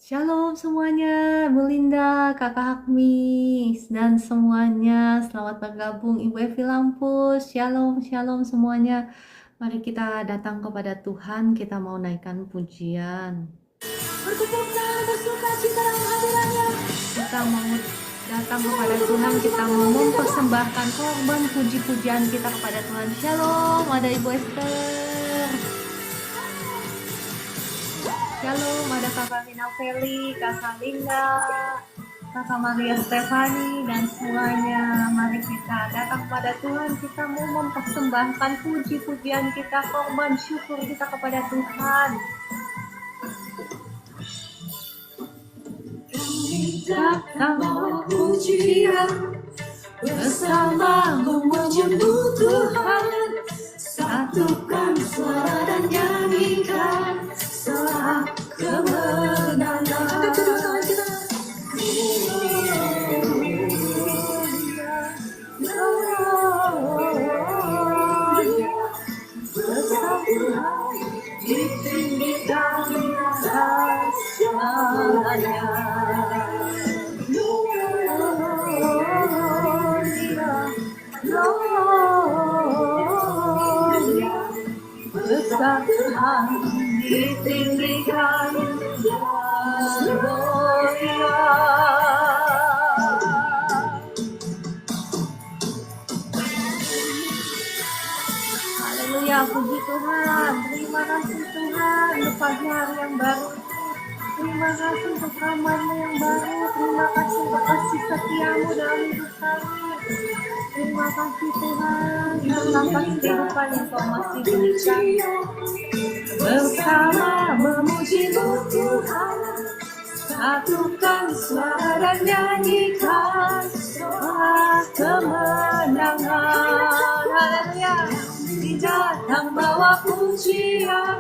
Shalom semuanya, Bu Linda, Kakak Hakmis, dan semuanya selamat bergabung Ibu Evi Lampus. Shalom, shalom semuanya. Mari kita datang kepada Tuhan, kita mau naikkan pujian. Bertukuklah bersuka cita dalam hadirannya. Kita mau datang kepada Tuhan, kita mau mempersembahkan korban puji-pujian kita kepada Tuhan. Shalom, ada Ibu Esther. Shalom, ada Kakak Rina Feli, Kakak Linda, Kakak Maria Stefani, dan semuanya. Mari kita datang pada Tuhan, kita mau mempersembahkan puji-pujian kita, korban syukur kita kepada Tuhan. Kami datang bawa pujian, bersama memuji-Mu Tuhan, satukan suara dan nyanyikan saat kemenangan. Ditinggikan atas segalanya. Besar Tuhan ditinggikan, Gloria. Haleluya, puji Tuhan. Terima kasih Tuhan untuk pagi hari yang baru. Terima kasih untuk kamarmu yang baru. Terima kasih untuk kasih setiamu dalam hidup kami. Terima kasih Tuhan yang tanpa kehidupan yang Kau masih berikan. Bersama memuji-Mu Tuhan, satukan suara dan nyanyikan doa kemenangan. Haleluya. Datang bawa pujian,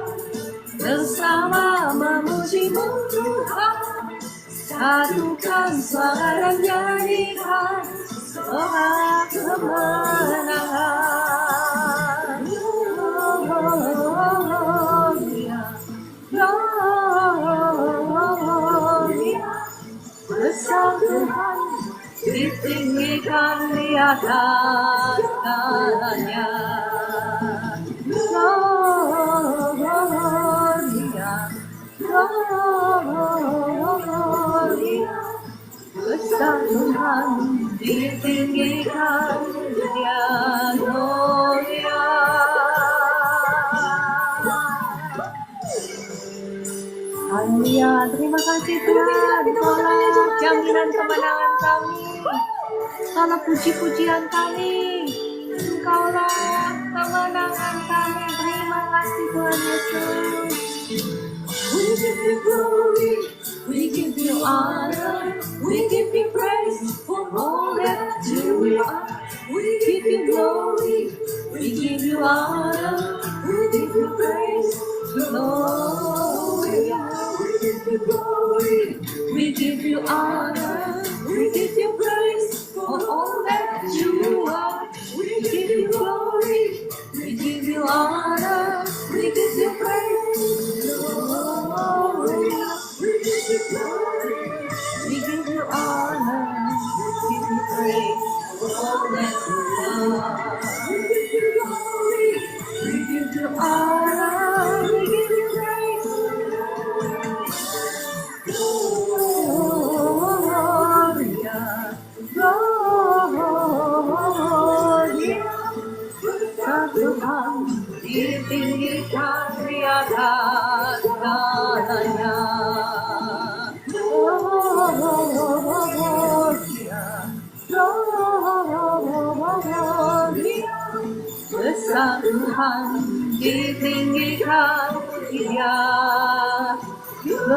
bersama memuji-Mu Tuhan, satukan suara dan nyanyikan doa kemenangan. Gloria, Gloria, besar Tuhan ditinggikan di atas segalanya. Gloria, Gloria, besar Tuhan ditinggikan dia, Gloria. Haleluya, terima kasih Tuhan. Kaulah jaminan kemenangan kami, Kaulah puji-pujian kami, Engkaulah kemenangan kami. Terima kasih Tuhan Yesus. We give you glory, we give you honor, we give you praise for all that you are. We give you glory, we give you honor, we give you praise, Lord. We give you glory, we give you honor, we give you praise for all that you are. We give you glory, we give you honor, we give you praise, Lord. We give you glory, we give you honor, we give you praise for all that you are. We give you glory, we give you honor, we give you praise. Gloria, Gloria, besar Tuhan ditinggikan di atas segalanya. Gloria, Gloria, besar Tuhan ditinggikan dia, Gloria.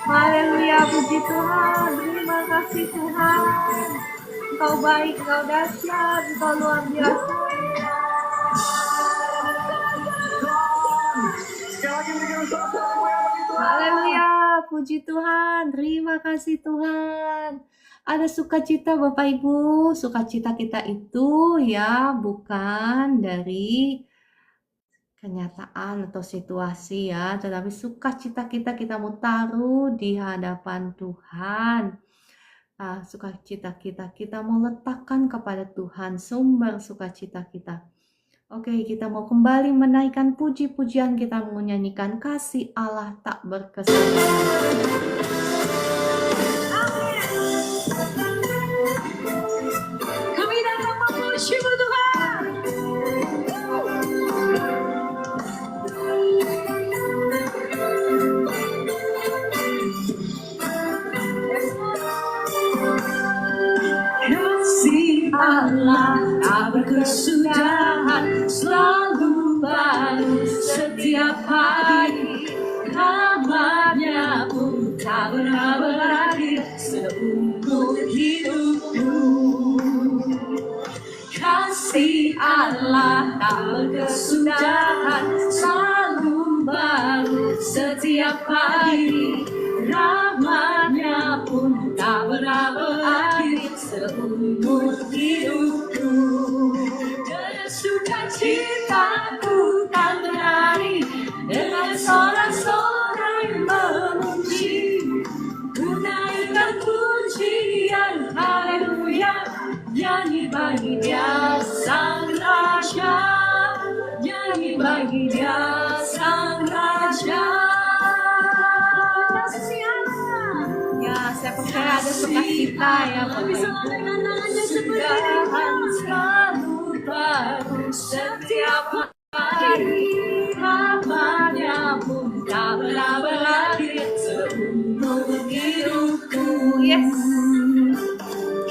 Haleluya, puji Tuhan. Terima kasih Tuhan. Engkau baik, Engkau dahsyat, Engkau luar biasa. Haleluya, puji Tuhan. Terima kasih Tuhan. ada sukacita Bapak Ibu. Sukacita kita itu ya bukan dari kenyataan atau situasi ya, tetapi sukacita kita mau taruh di hadapan Tuhan. Sukacita kita mau letakkan kepada Tuhan sumber sukacita kita. Oke, kita mau kembali menaikkan puji-pujian, kita mau nyanyikan kasih Allah tak berkesudahan. Kami datang memuji-Mu Tuhan. Kasih Allah tak berkesudahan, selalu baru setiap hari. Rahmat-Nya pun tak pernah berakhir seumur hidupku. Kasih Allah tak berkesudahan, selalu baru setiap hari. Rahmat-Nya pun tak pernah berakhir seumur hidupku. Dengan sukacitaku kan menari, dengan sorak-sorai memuji, ku naikkan pujian haleluya. Nyanyi bagi Dia Sang Raja, nyanyi bagi Dia Sang Raja. Ya, saya percaya ada sukacita ya Bapak Ibu. Kesudahan selalu baru setiap hari. Rahmat-Nya pun tak pernah berakhir seumur hidupku. Yes.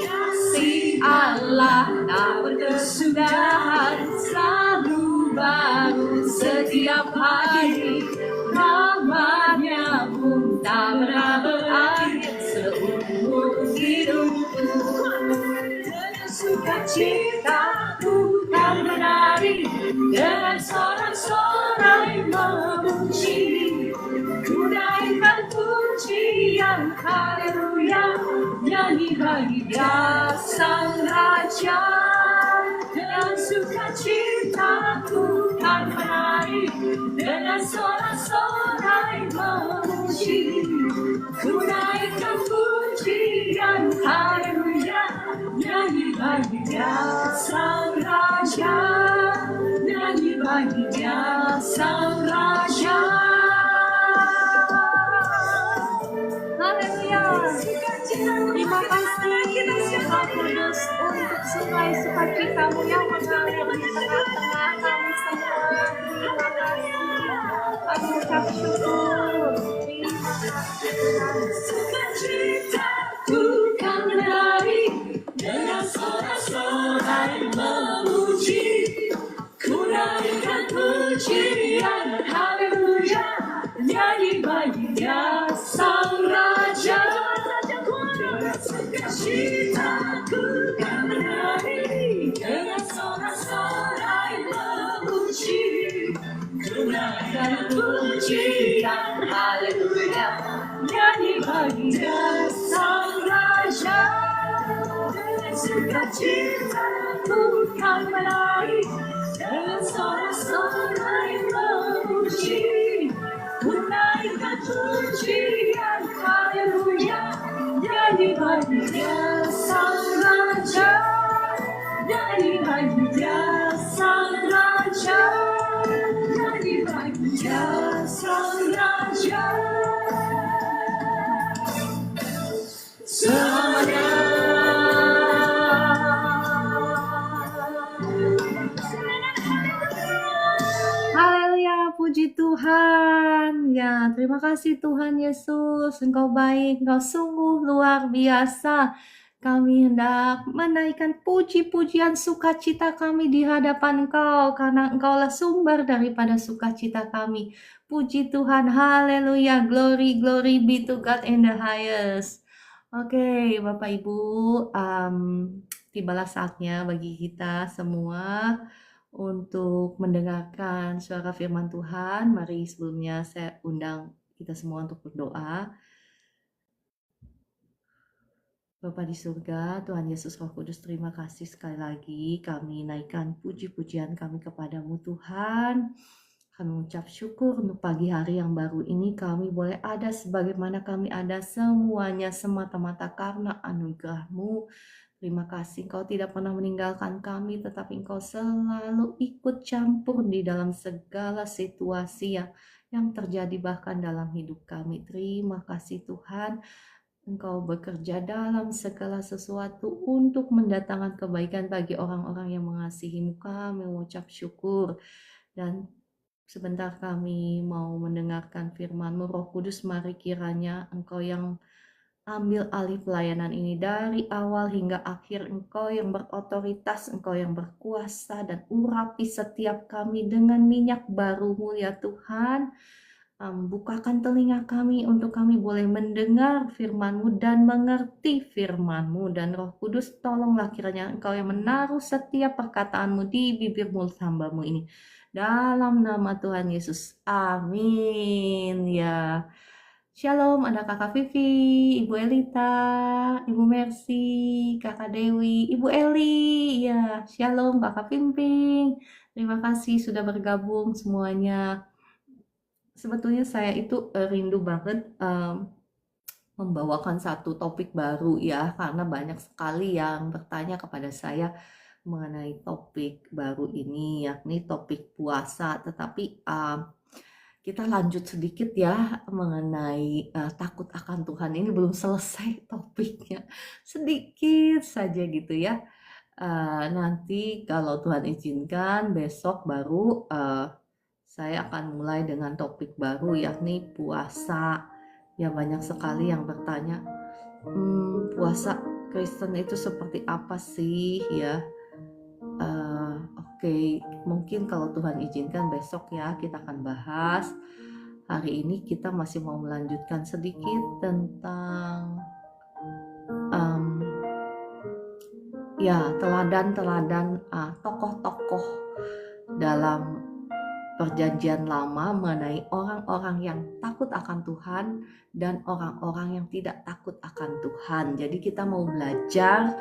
Kasih Allah tak berkesudahan, selalu baru setiap hari. Rahmat-Nya pun tak pernah berakhir seumur hidupku. Dengan sukacitaku kan menari, dengan sorak-sorai memuji, ku naikkan pujian haleluya. Nyanyi bagi Dia Sang Raja, dengan sukacitaku kan menari, dengan sorak-sorai memuji, ku naikkan pujian haleluya. Nyanyi bagi Dia Sang Raja, nyanyi bagi Dia Sang Raja. Haleluya. Terima kasih Roh Kudus untuk sungai sukacita-Mu yang mengalir di tengah-tengah kami semua. Terima kasih. Aku ucap syukur. Terima kasih Tuhan. Sukacitaku kan menari, dengan sorak-sorai memuji, ku naikkan pujian haleluya. Nyanyi bagi Dia Sang Raja, dengan sukacitaku kan menari, dengan sorak-sorai memuji, ku naikkan pujian haleluya. Nyanyi bagi Dia Sang Raja, dengan sukacitaku kan menari, dengan sorak-sorai memuji, ku naikkan pujian haleluya. Nyanyi bagi Dia Sang Raja, nyanyi bagi Dia Sang Raja, nyanyi bagi Dia Sang Raja. Selamanya. Haleluya, puji Tuhan. Ya, terima kasih Tuhan Yesus. Engkau baik, Engkau sungguh luar biasa. Kami hendak menaikkan puji-pujian sukacita kami di hadapan Engkau, karena Engkaulah sumber daripada sukacita kami. Puji Tuhan, haleluya, glory, glory be to God in the highest. Oke, Bapak Ibu, tibalah saatnya bagi kita semua untuk mendengarkan suara firman Tuhan. Mari sebelumnya saya undang kita semua untuk berdoa. Bapa di surga, Tuhan Yesus Roh Kudus, terima kasih sekali lagi kami naikkan puji-pujian kami kepadamu Tuhan. Kami mengucap syukur untuk pagi hari yang baru ini kami boleh ada sebagaimana kami ada semuanya semata-mata karena anugerah-Mu. Terima kasih Engkau tidak pernah meninggalkan kami, tetapi Engkau selalu ikut campur di dalam segala situasi yang terjadi bahkan dalam hidup kami. Terima kasih Tuhan. Engkau bekerja dalam segala sesuatu untuk mendatangkan kebaikan bagi orang-orang yang mengasihi-Mu. Kami mengucap syukur dan sebentar kami mau mendengarkan firman-Mu. Roh Kudus, mari kiranya Engkau yang ambil alih pelayanan ini dari awal hingga akhir. Engkau yang berotoritas, Engkau yang berkuasa, dan urapi setiap kami dengan minyak baru-Mu ya Tuhan. Bukakan telinga kami untuk kami boleh mendengar firman-Mu dan mengerti firman-Mu. Dan Roh Kudus, tolonglah kiranya Engkau yang menaruh setiap perkataan-Mu di bibir mulut hamba-Mu ini. Dalam nama Tuhan Yesus, amin ya. Shalom, ada Kakak Vivi, Ibu Elita, Ibu Mercy, Kakak Dewi, Ibu Eli, ya. Shalom, Kakak Pimping. Terima kasih sudah bergabung semuanya. Sebetulnya saya itu rindu banget membawakan satu topik baru ya, karena banyak sekali yang bertanya kepada saya mengenai topik baru ini, yakni topik puasa. Tetapi kita lanjut sedikit ya mengenai takut akan Tuhan. Ini belum selesai topiknya, sedikit saja gitu ya. Nanti kalau Tuhan izinkan besok baru saya akan mulai dengan topik baru, yakni puasa. Ya, banyak sekali yang bertanya, puasa Kristen itu seperti apa sih ya? Oke, mungkin kalau Tuhan izinkan besok ya kita akan bahas. Hari ini kita masih mau melanjutkan sedikit tentang teladan-teladan tokoh-tokoh dalam Perjanjian Lama mengenai orang-orang yang takut akan Tuhan dan orang-orang yang tidak takut akan Tuhan. Jadi kita mau belajar,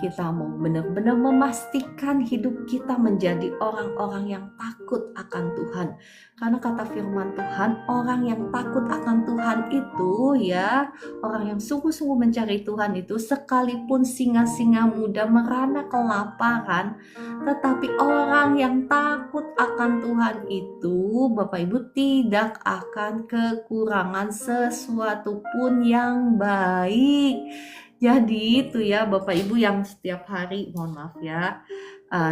kita mau benar-benar memastikan hidup kita menjadi orang-orang yang takut akan Tuhan. Karena kata firman Tuhan, orang yang takut akan Tuhan itu ya, orang yang sungguh-sungguh mencari Tuhan itu, sekalipun singa-singa muda merana kelaparan, tetapi orang yang takut akan Tuhan itu, Bapak Ibu, tidak akan kekurangan sesuatu pun yang baik. Jadi itu ya Bapak Ibu yang setiap hari, mohon maaf ya,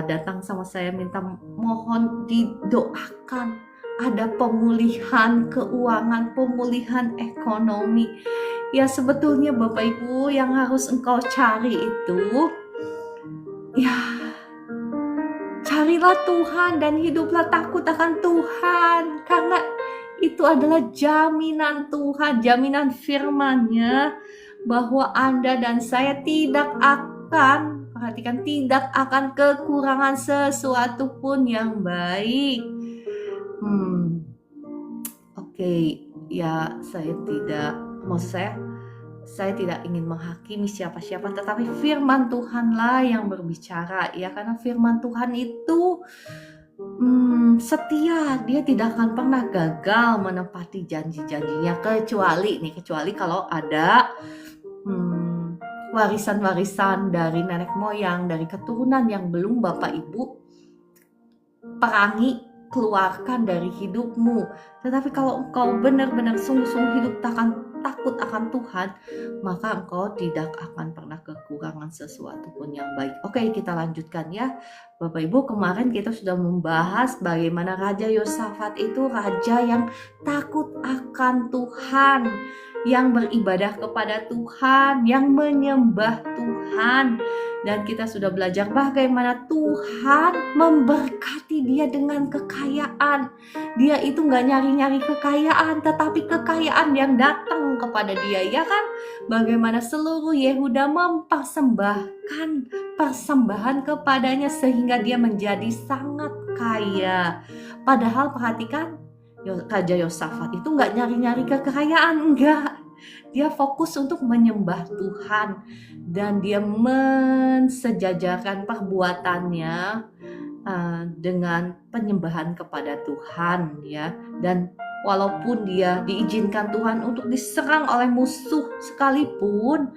datang sama saya minta mohon didoakan ada pemulihan keuangan, pemulihan ekonomi. Ya sebetulnya Bapak Ibu yang harus engkau cari itu, ya carilah Tuhan dan hiduplah takut akan Tuhan, karena itu adalah jaminan Tuhan, jaminan firman-Nya bahwa Anda dan saya tidak akan, perhatikan, tidak akan kekurangan sesuatu pun yang baik. Oke, ya saya tidak ingin menghakimi siapa-siapa, tetapi firman Tuhanlah yang berbicara ya, karena firman Tuhan itu setia, dia tidak akan pernah gagal menepati janji-janjinya, kecuali kalau ada warisan-warisan dari nenek moyang, dari keturunan yang belum Bapak Ibu perangi, keluarkan dari hidupmu. Tetapi kalau engkau benar-benar sungguh-sungguh hidup takut akan Tuhan, maka engkau tidak akan pernah kekurangan sesuatu pun yang baik. Oke, kita lanjutkan ya Bapak Ibu. Kemarin kita sudah membahas bagaimana Raja Yosafat itu raja yang takut akan Tuhan, yang beribadah kepada Tuhan, yang menyembah Tuhan. Dan kita sudah belajar bagaimana Tuhan memberkati dia dengan kekayaan. Dia itu gak nyari-nyari kekayaan, tetapi kekayaan yang datang kepada dia, ya kan? Bagaimana seluruh Yehuda mempersembahkan persembahan kepadanya sehingga dia menjadi sangat kaya. Padahal perhatikan, Raja Yosafat itu gak nyari-nyari kekayaan, enggak. Dia fokus untuk menyembah Tuhan dan dia mensejajarkan perbuatannya dengan penyembahan kepada Tuhan ya. Dan walaupun dia diizinkan Tuhan untuk diserang oleh musuh sekalipun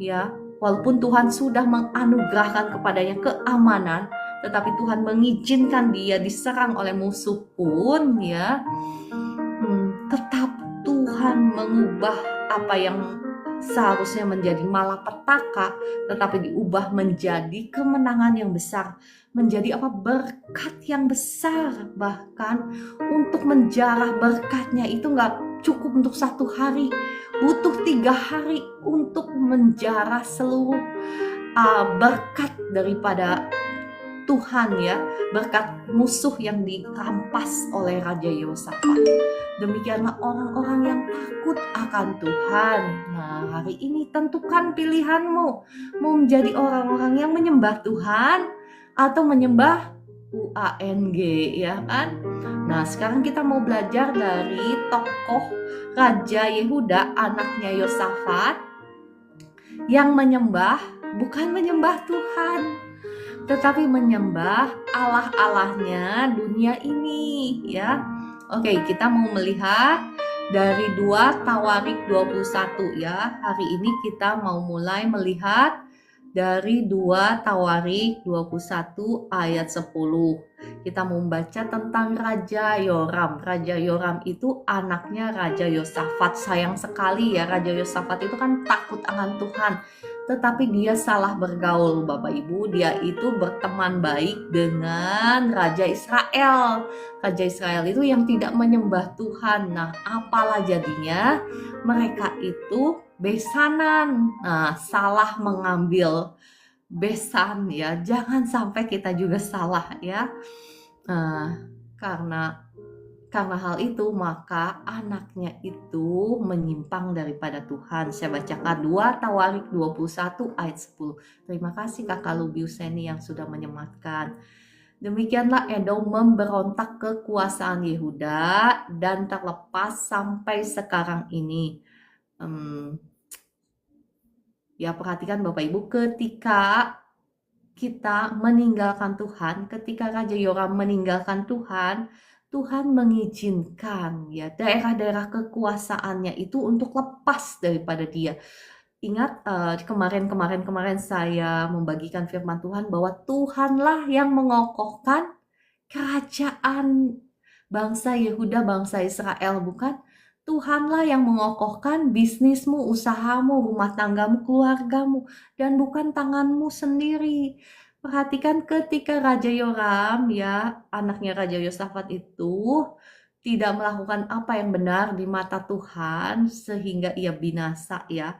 ya, walaupun Tuhan sudah menganugerahkan kepadanya keamanan, tetapi Tuhan mengizinkan dia diserang oleh musuh pun ya, tetap Tuhan mengubah apa yang seharusnya menjadi malapetaka, tetapi diubah menjadi kemenangan yang besar, menjadi berkat yang besar. Bahkan untuk menjarah berkatnya itu gak cukup untuk 1 hari, butuh 3 hari untuk menjarah seluruh berkat daripada Tuhan ya, berkat musuh yang dirampas oleh Raja Yehosafat. Demikianlah orang-orang yang takut akan Tuhan. Nah, hari ini tentukan pilihanmu, mau menjadi orang-orang yang menyembah Tuhan atau menyembah UANG ya kan. Nah, sekarang kita mau belajar dari tokoh Raja Yehuda, anaknya Yosafat, yang menyembah bukan menyembah Tuhan, tetapi menyembah Allah-Allahnya dunia ini ya. Oke, kita mau melihat dari 2 Tawarik 21 ya. Hari ini kita mau mulai melihat dari 2 Tawarik 21 ayat 10. Kita mau membaca tentang Raja Yoram. Raja Yoram itu anaknya Raja Yosafat. Sayang sekali ya, Raja Yosafat itu kan takut akan Tuhan, tetapi dia salah bergaul Bapak Ibu. Dia itu berteman baik dengan Raja Israel. Raja Israel itu yang tidak menyembah Tuhan. Nah, apalah jadinya? Mereka itu besanan. Nah, salah mengambil besan ya. Jangan sampai kita juga salah ya. Karena hal itu maka anaknya itu menyimpang daripada Tuhan. Saya bacakan 2 Tawarik 21 ayat 10. Terima kasih Kakak Lubiuseni yang sudah menyematkan. Demikianlah Edom memberontak kekuasaan Yehuda dan terlepas sampai sekarang ini. Ya, perhatikan Bapak Ibu, ketika kita meninggalkan Tuhan, ketika Raja Yoram meninggalkan Tuhan, Tuhan mengizinkan ya daerah-daerah kekuasaannya itu untuk lepas daripada dia. Ingat kemarin saya membagikan firman Tuhan bahwa Tuhanlah yang mengokohkan kerajaan bangsa Yehuda, bangsa Israel, bukan? Tuhanlah yang mengokohkan bisnismu, usahamu, rumah tanggamu, keluargamu, dan bukan tanganmu sendiri. Perhatikan ketika Raja Yoram ya, anaknya Raja Yosafat itu tidak melakukan apa yang benar di mata Tuhan sehingga ia binasa ya.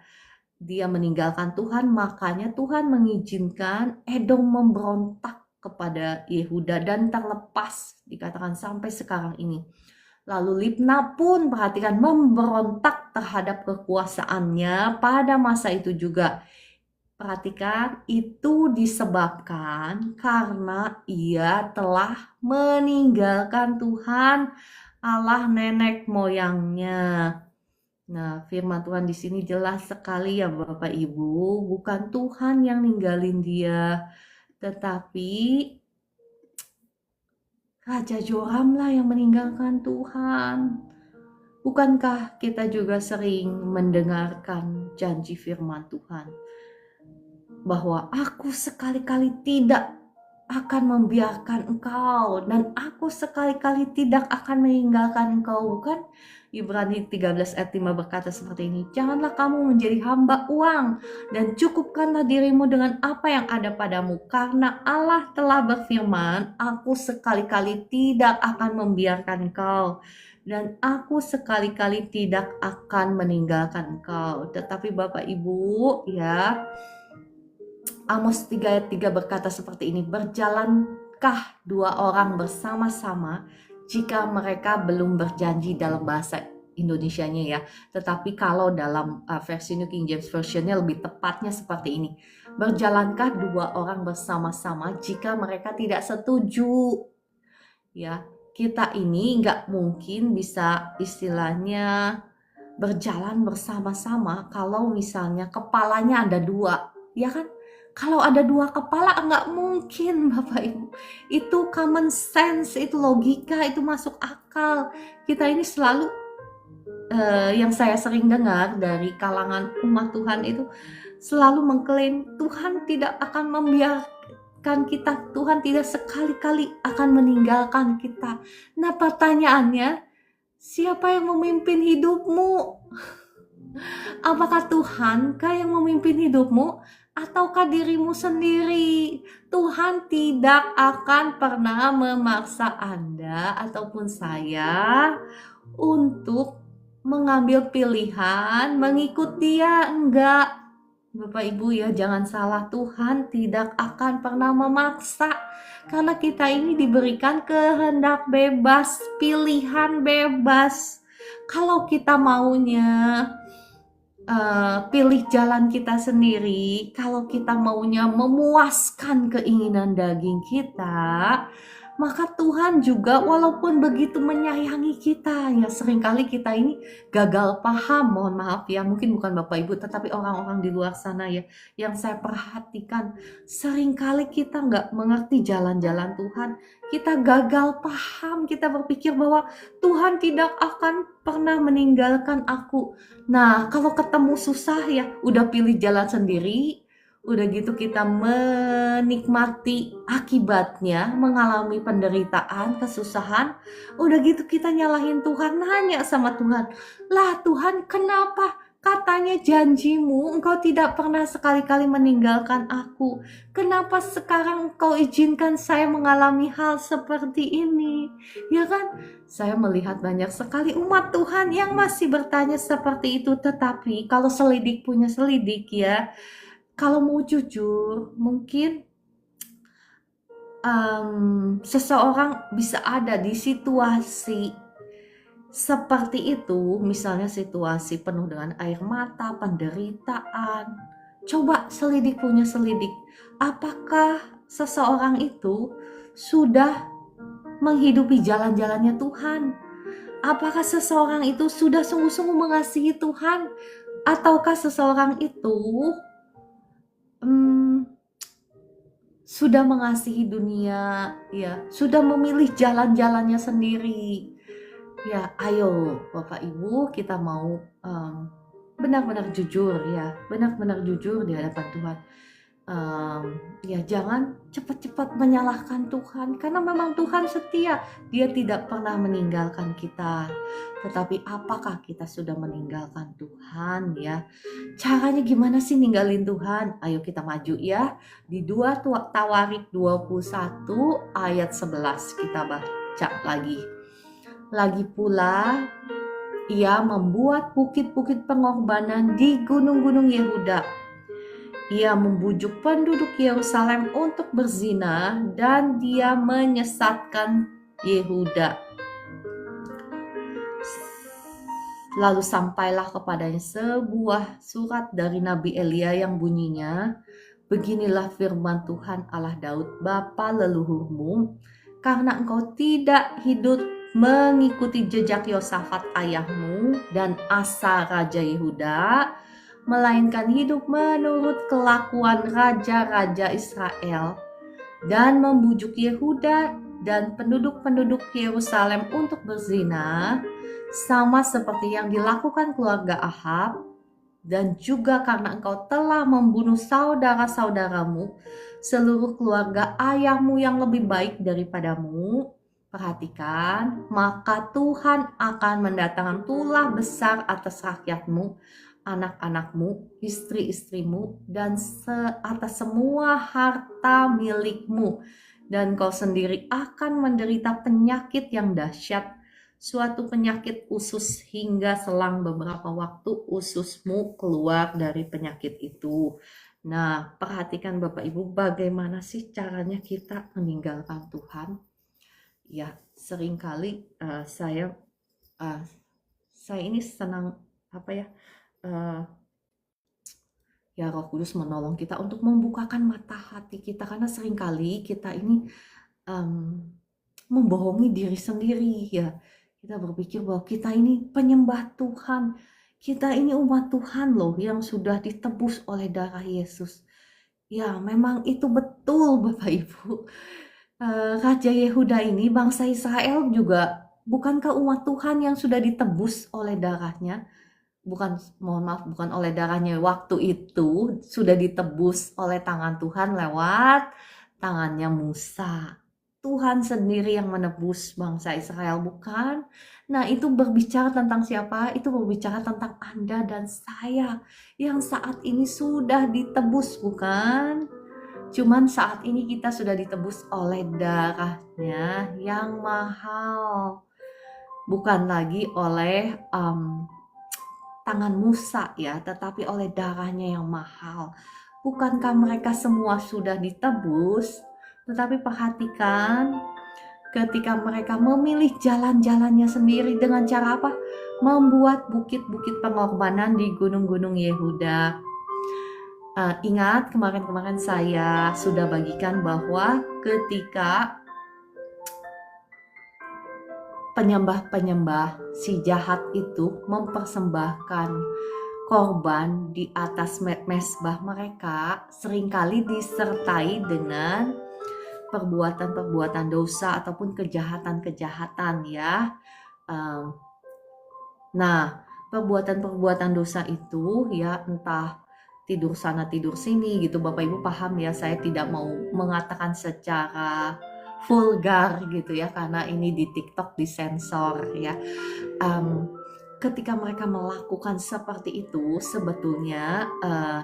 Dia meninggalkan Tuhan, makanya Tuhan mengizinkan Edom memberontak kepada Yehuda dan terlepas, dikatakan sampai sekarang ini. Lalu Libna pun perhatikan memberontak terhadap kekuasaannya pada masa itu juga. Perhatikan, itu disebabkan karena ia telah meninggalkan Tuhan Allah nenek moyangnya. Nah, firman Tuhan di sini jelas sekali ya Bapak Ibu, bukan Tuhan yang ninggalin dia, tetapi Raja Yoram lah yang meninggalkan Tuhan. Bukankah kita juga sering mendengarkan janji firman Tuhan bahwa aku sekali-kali tidak akan membiarkan engkau dan aku sekali-kali tidak akan meninggalkan engkau, bukan? Ibrani 13 ayat 5 berkata seperti ini, janganlah kamu menjadi hamba uang dan cukupkanlah dirimu dengan apa yang ada padamu, karena Allah telah berfirman, aku sekali-kali tidak akan membiarkan engkau dan aku sekali-kali tidak akan meninggalkan engkau. Tetapi Bapak Ibu ya, Amos 3 ayat 3 berkata seperti ini, berjalankah 2 orang bersama-sama jika mereka belum berjanji, dalam bahasa Indonesianya ya. Tetapi kalau dalam versi New King James Version-nya lebih tepatnya seperti ini. Berjalankah 2 orang bersama-sama jika mereka tidak setuju? Ya, kita ini nggak mungkin bisa istilahnya berjalan bersama-sama kalau misalnya kepalanya ada 2, ya kan? Kalau ada 2 kepala nggak mungkin Bapak Ibu. Itu common sense, itu logika, itu masuk akal. Kita ini selalu yang saya sering dengar dari kalangan umat Tuhan itu selalu mengklaim Tuhan tidak akan membiarkan kita, Tuhan tidak sekali-kali akan meninggalkan kita. Nah, pertanyaannya, siapa yang memimpin hidupmu? Apakah Tuhankah yang memimpin hidupmu ataukah dirimu sendiri? Tuhan tidak akan pernah memaksa Anda ataupun saya untuk mengambil pilihan mengikut Dia, enggak. Bapak Ibu ya, jangan salah, Tuhan tidak akan pernah memaksa karena kita ini diberikan kehendak bebas, pilihan bebas. Kalau kita maunya pilih jalan kita sendiri, kalau kita maunya memuaskan keinginan daging kita, maka Tuhan juga walaupun begitu menyayangi kita, ya seringkali kita ini gagal paham, mohon maaf ya, mungkin bukan Bapak Ibu tetapi orang-orang di luar sana ya, yang saya perhatikan, seringkali kita nggak mengerti jalan-jalan Tuhan, kita gagal paham, kita berpikir bahwa Tuhan tidak akan pernah meninggalkan aku. Nah, kalau ketemu susah ya, udah pilih jalan sendiri, udah gitu kita menikmati akibatnya, mengalami penderitaan, kesusahan, udah gitu kita nyalahin Tuhan, nanya sama Tuhan, lah Tuhan kenapa katanya janjimu engkau tidak pernah sekali-kali meninggalkan aku, kenapa sekarang engkau izinkan saya mengalami hal seperti ini, ya kan? Saya melihat banyak sekali umat Tuhan yang masih bertanya seperti itu, tetapi kalau selidik punya selidik ya, kalau mau jujur, mungkin seseorang bisa ada di situasi seperti itu, misalnya situasi penuh dengan air mata, penderitaan. Coba selidik punya selidik, apakah seseorang itu sudah menghidupi jalan-jalannya Tuhan? Apakah seseorang itu sudah sungguh-sungguh mengasihi Tuhan? Ataukah seseorang itu sudah mengasihi dunia, ya, sudah memilih jalan-jalannya sendiri. Ya, ayo Bapak Ibu, kita mau benar-benar jujur ya, benar-benar jujur di hadapan Tuhan. Ya jangan cepat-cepat menyalahkan Tuhan, karena memang Tuhan setia, Dia tidak pernah meninggalkan kita. Tetapi apakah kita sudah meninggalkan Tuhan ya? Caranya gimana sih ninggalin Tuhan? Ayo kita maju ya. Di 2 Tawarik 21 ayat 11 kita baca lagi. Lagi pula Ia membuat bukit-bukit pengorbanan di gunung-gunung Yehuda. Ia membujuk penduduk Yerusalem untuk berzina dan Dia menyesatkan Yehuda. Lalu sampailah kepadanya sebuah surat dari Nabi Elia yang bunyinya, beginilah firman Tuhan Allah Daud, bapa leluhurmu, karena engkau tidak hidup mengikuti jejak Yosafat ayahmu dan Asa Raja Yehuda, melainkan hidup menurut kelakuan raja-raja Israel dan membujuk Yehuda dan penduduk-penduduk Yerusalem untuk berzina, sama seperti yang dilakukan keluarga Ahab, dan juga karena engkau telah membunuh saudara-saudaramu, seluruh keluarga ayahmu yang lebih baik daripadamu. Perhatikan, maka Tuhan akan mendatangkan tulah besar atas rakyatmu, anak-anakmu, istri-istrimu, dan atas semua harta milikmu. Dan kau sendiri akan menderita penyakit yang dahsyat, suatu penyakit usus, hingga selang beberapa waktu ususmu keluar dari penyakit itu. Nah, perhatikan Bapak Ibu, bagaimana sih caranya kita meninggalkan Tuhan? Ya, seringkali saya ini senang ya Roh Kudus menolong kita untuk membukakan mata hati kita, karena seringkali kita ini membohongi diri sendiri ya. Kita berpikir bahwa kita ini penyembah Tuhan, Kita ini umat Tuhan loh yang sudah ditebus oleh darah Yesus. Ya, memang itu betul Bapak Ibu. Raja Yehuda ini, bangsa Israel juga bukankah umat Tuhan yang sudah ditebus oleh darahnya? Bukan, mohon maaf, bukan oleh darahnya, waktu itu sudah ditebus oleh tangan Tuhan lewat tangannya Musa. Tuhan sendiri yang menebus bangsa Israel, bukan? Nah, itu berbicara tentang siapa? Itu berbicara tentang Anda dan saya yang saat ini sudah ditebus, bukan? Cuman saat ini kita sudah ditebus oleh darahnya yang mahal. Bukan lagi oleh tangan Musa ya, tetapi oleh darahnya yang mahal. Bukankah mereka semua sudah ditebus? Tetapi perhatikan, ketika mereka memilih jalan-jalannya sendiri dengan cara apa? Membuat bukit-bukit pengorbanan di gunung-gunung Yehuda. Ingat kemarin-kemarin saya sudah bagikan bahwa ketika penyembah-penyembah si jahat itu mempersembahkan korban di atas mesbah mereka, seringkali disertai dengan perbuatan-perbuatan dosa ataupun kejahatan-kejahatan ya. Nah, perbuatan-perbuatan dosa itu ya entah tidur sana tidur sini gitu, Bapak Ibu paham ya, saya tidak mau mengatakan secara vulgar gitu ya, karena ini di TikTok disensor ya. Ketika mereka melakukan seperti itu, sebetulnya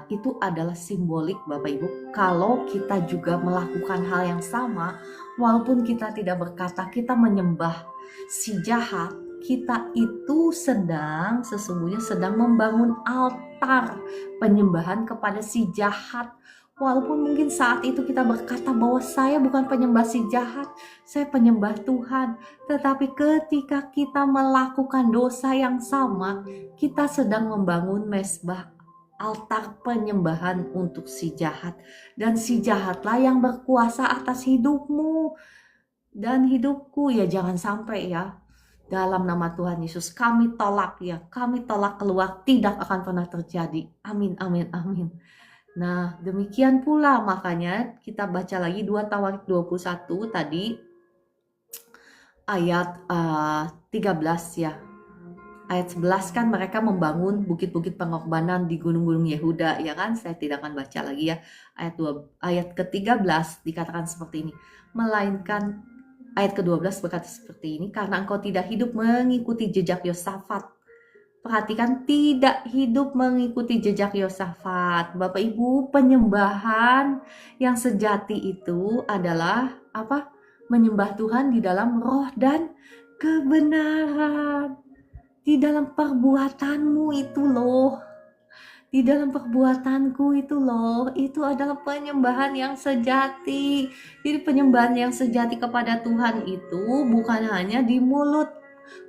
itu adalah simbolik Bapak Ibu. Kalau kita juga melakukan hal yang sama, walaupun kita tidak berkata kita menyembah si jahat, kita itu sesungguhnya sedang membangun altar penyembahan kepada si jahat. Walaupun mungkin saat itu kita berkata bahwa saya bukan penyembah si jahat, saya penyembah Tuhan. Tetapi ketika kita melakukan dosa yang sama, kita sedang membangun mesbah, altar penyembahan untuk si jahat. Dan si jahatlah yang berkuasa atas hidupmu dan hidupku. Ya jangan sampai ya, dalam nama Tuhan Yesus kami tolak ya, kami tolak keluar, tidak akan pernah terjadi. Amin, amin, amin. Nah, demikian pula makanya kita baca lagi 2 Tawarik 21 tadi ayat 13 ya. Ayat 11 kan mereka membangun bukit-bukit pengorbanan di gunung-gunung Yehuda ya kan. Saya tidak akan baca lagi ya. Ayat ke-13 dikatakan seperti ini. Melainkan ayat ke-12 berkata seperti ini, karena engkau tidak hidup mengikuti jejak Yosafat. Perhatikan, tidak hidup mengikuti jejak Yosafat. Bapak Ibu, penyembahan yang sejati itu adalah apa? Menyembah Tuhan di dalam roh dan kebenaran. Di dalam perbuatanmu itu loh. Di dalam perbuatanku itu loh. Itu adalah penyembahan yang sejati. Jadi penyembahan yang sejati kepada Tuhan itu bukan hanya di mulut.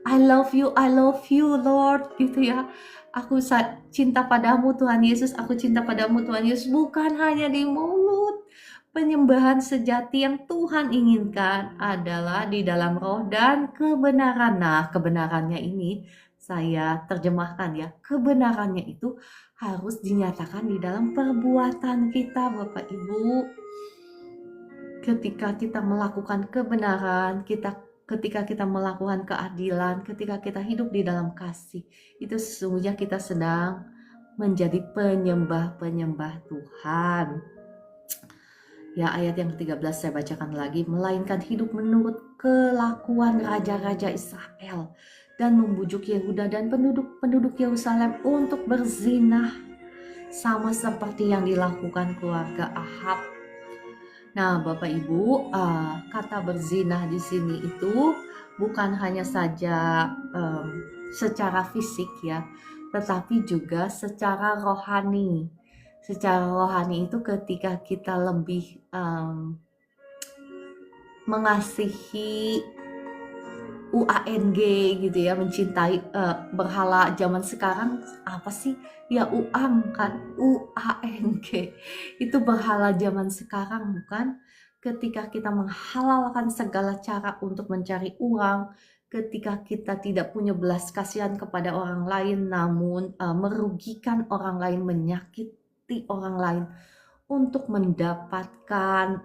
I love you Lord gitu ya. Aku cinta padamu Tuhan Yesus, aku cinta padamu Tuhan Yesus. Bukan hanya di mulut. Penyembahan sejati yang Tuhan inginkan adalah di dalam roh dan kebenaran. Nah, kebenarannya ini saya terjemahkan ya. Kebenarannya itu harus dinyatakan di dalam perbuatan kita, Bapak Ibu. Ketika kita melakukan kebenaran, ketika kita melakukan keadilan, ketika kita hidup di dalam kasih, itu sesungguhnya kita sedang menjadi penyembah-penyembah Tuhan. Ya, ayat yang ke-13 saya bacakan lagi. Melainkan hidup menurut kelakuan raja-raja Israel dan membujuk Yehuda dan penduduk Yerusalem untuk berzinah sama seperti yang dilakukan keluarga Ahab. Nah, Bapak Ibu, kata berzinah di sini itu bukan hanya saja secara fisik ya, tetapi juga secara rohani. Secara rohani itu ketika kita lebih mengasihi UANG gitu ya, mencintai berhala zaman sekarang apa sih? Ya UANG kan, UANG. Itu berhala zaman sekarang bukan? Ketika kita menghalalkan segala cara untuk mencari uang, ketika kita tidak punya belas kasihan kepada orang lain, namun merugikan orang lain, menyakiti orang lain untuk mendapatkan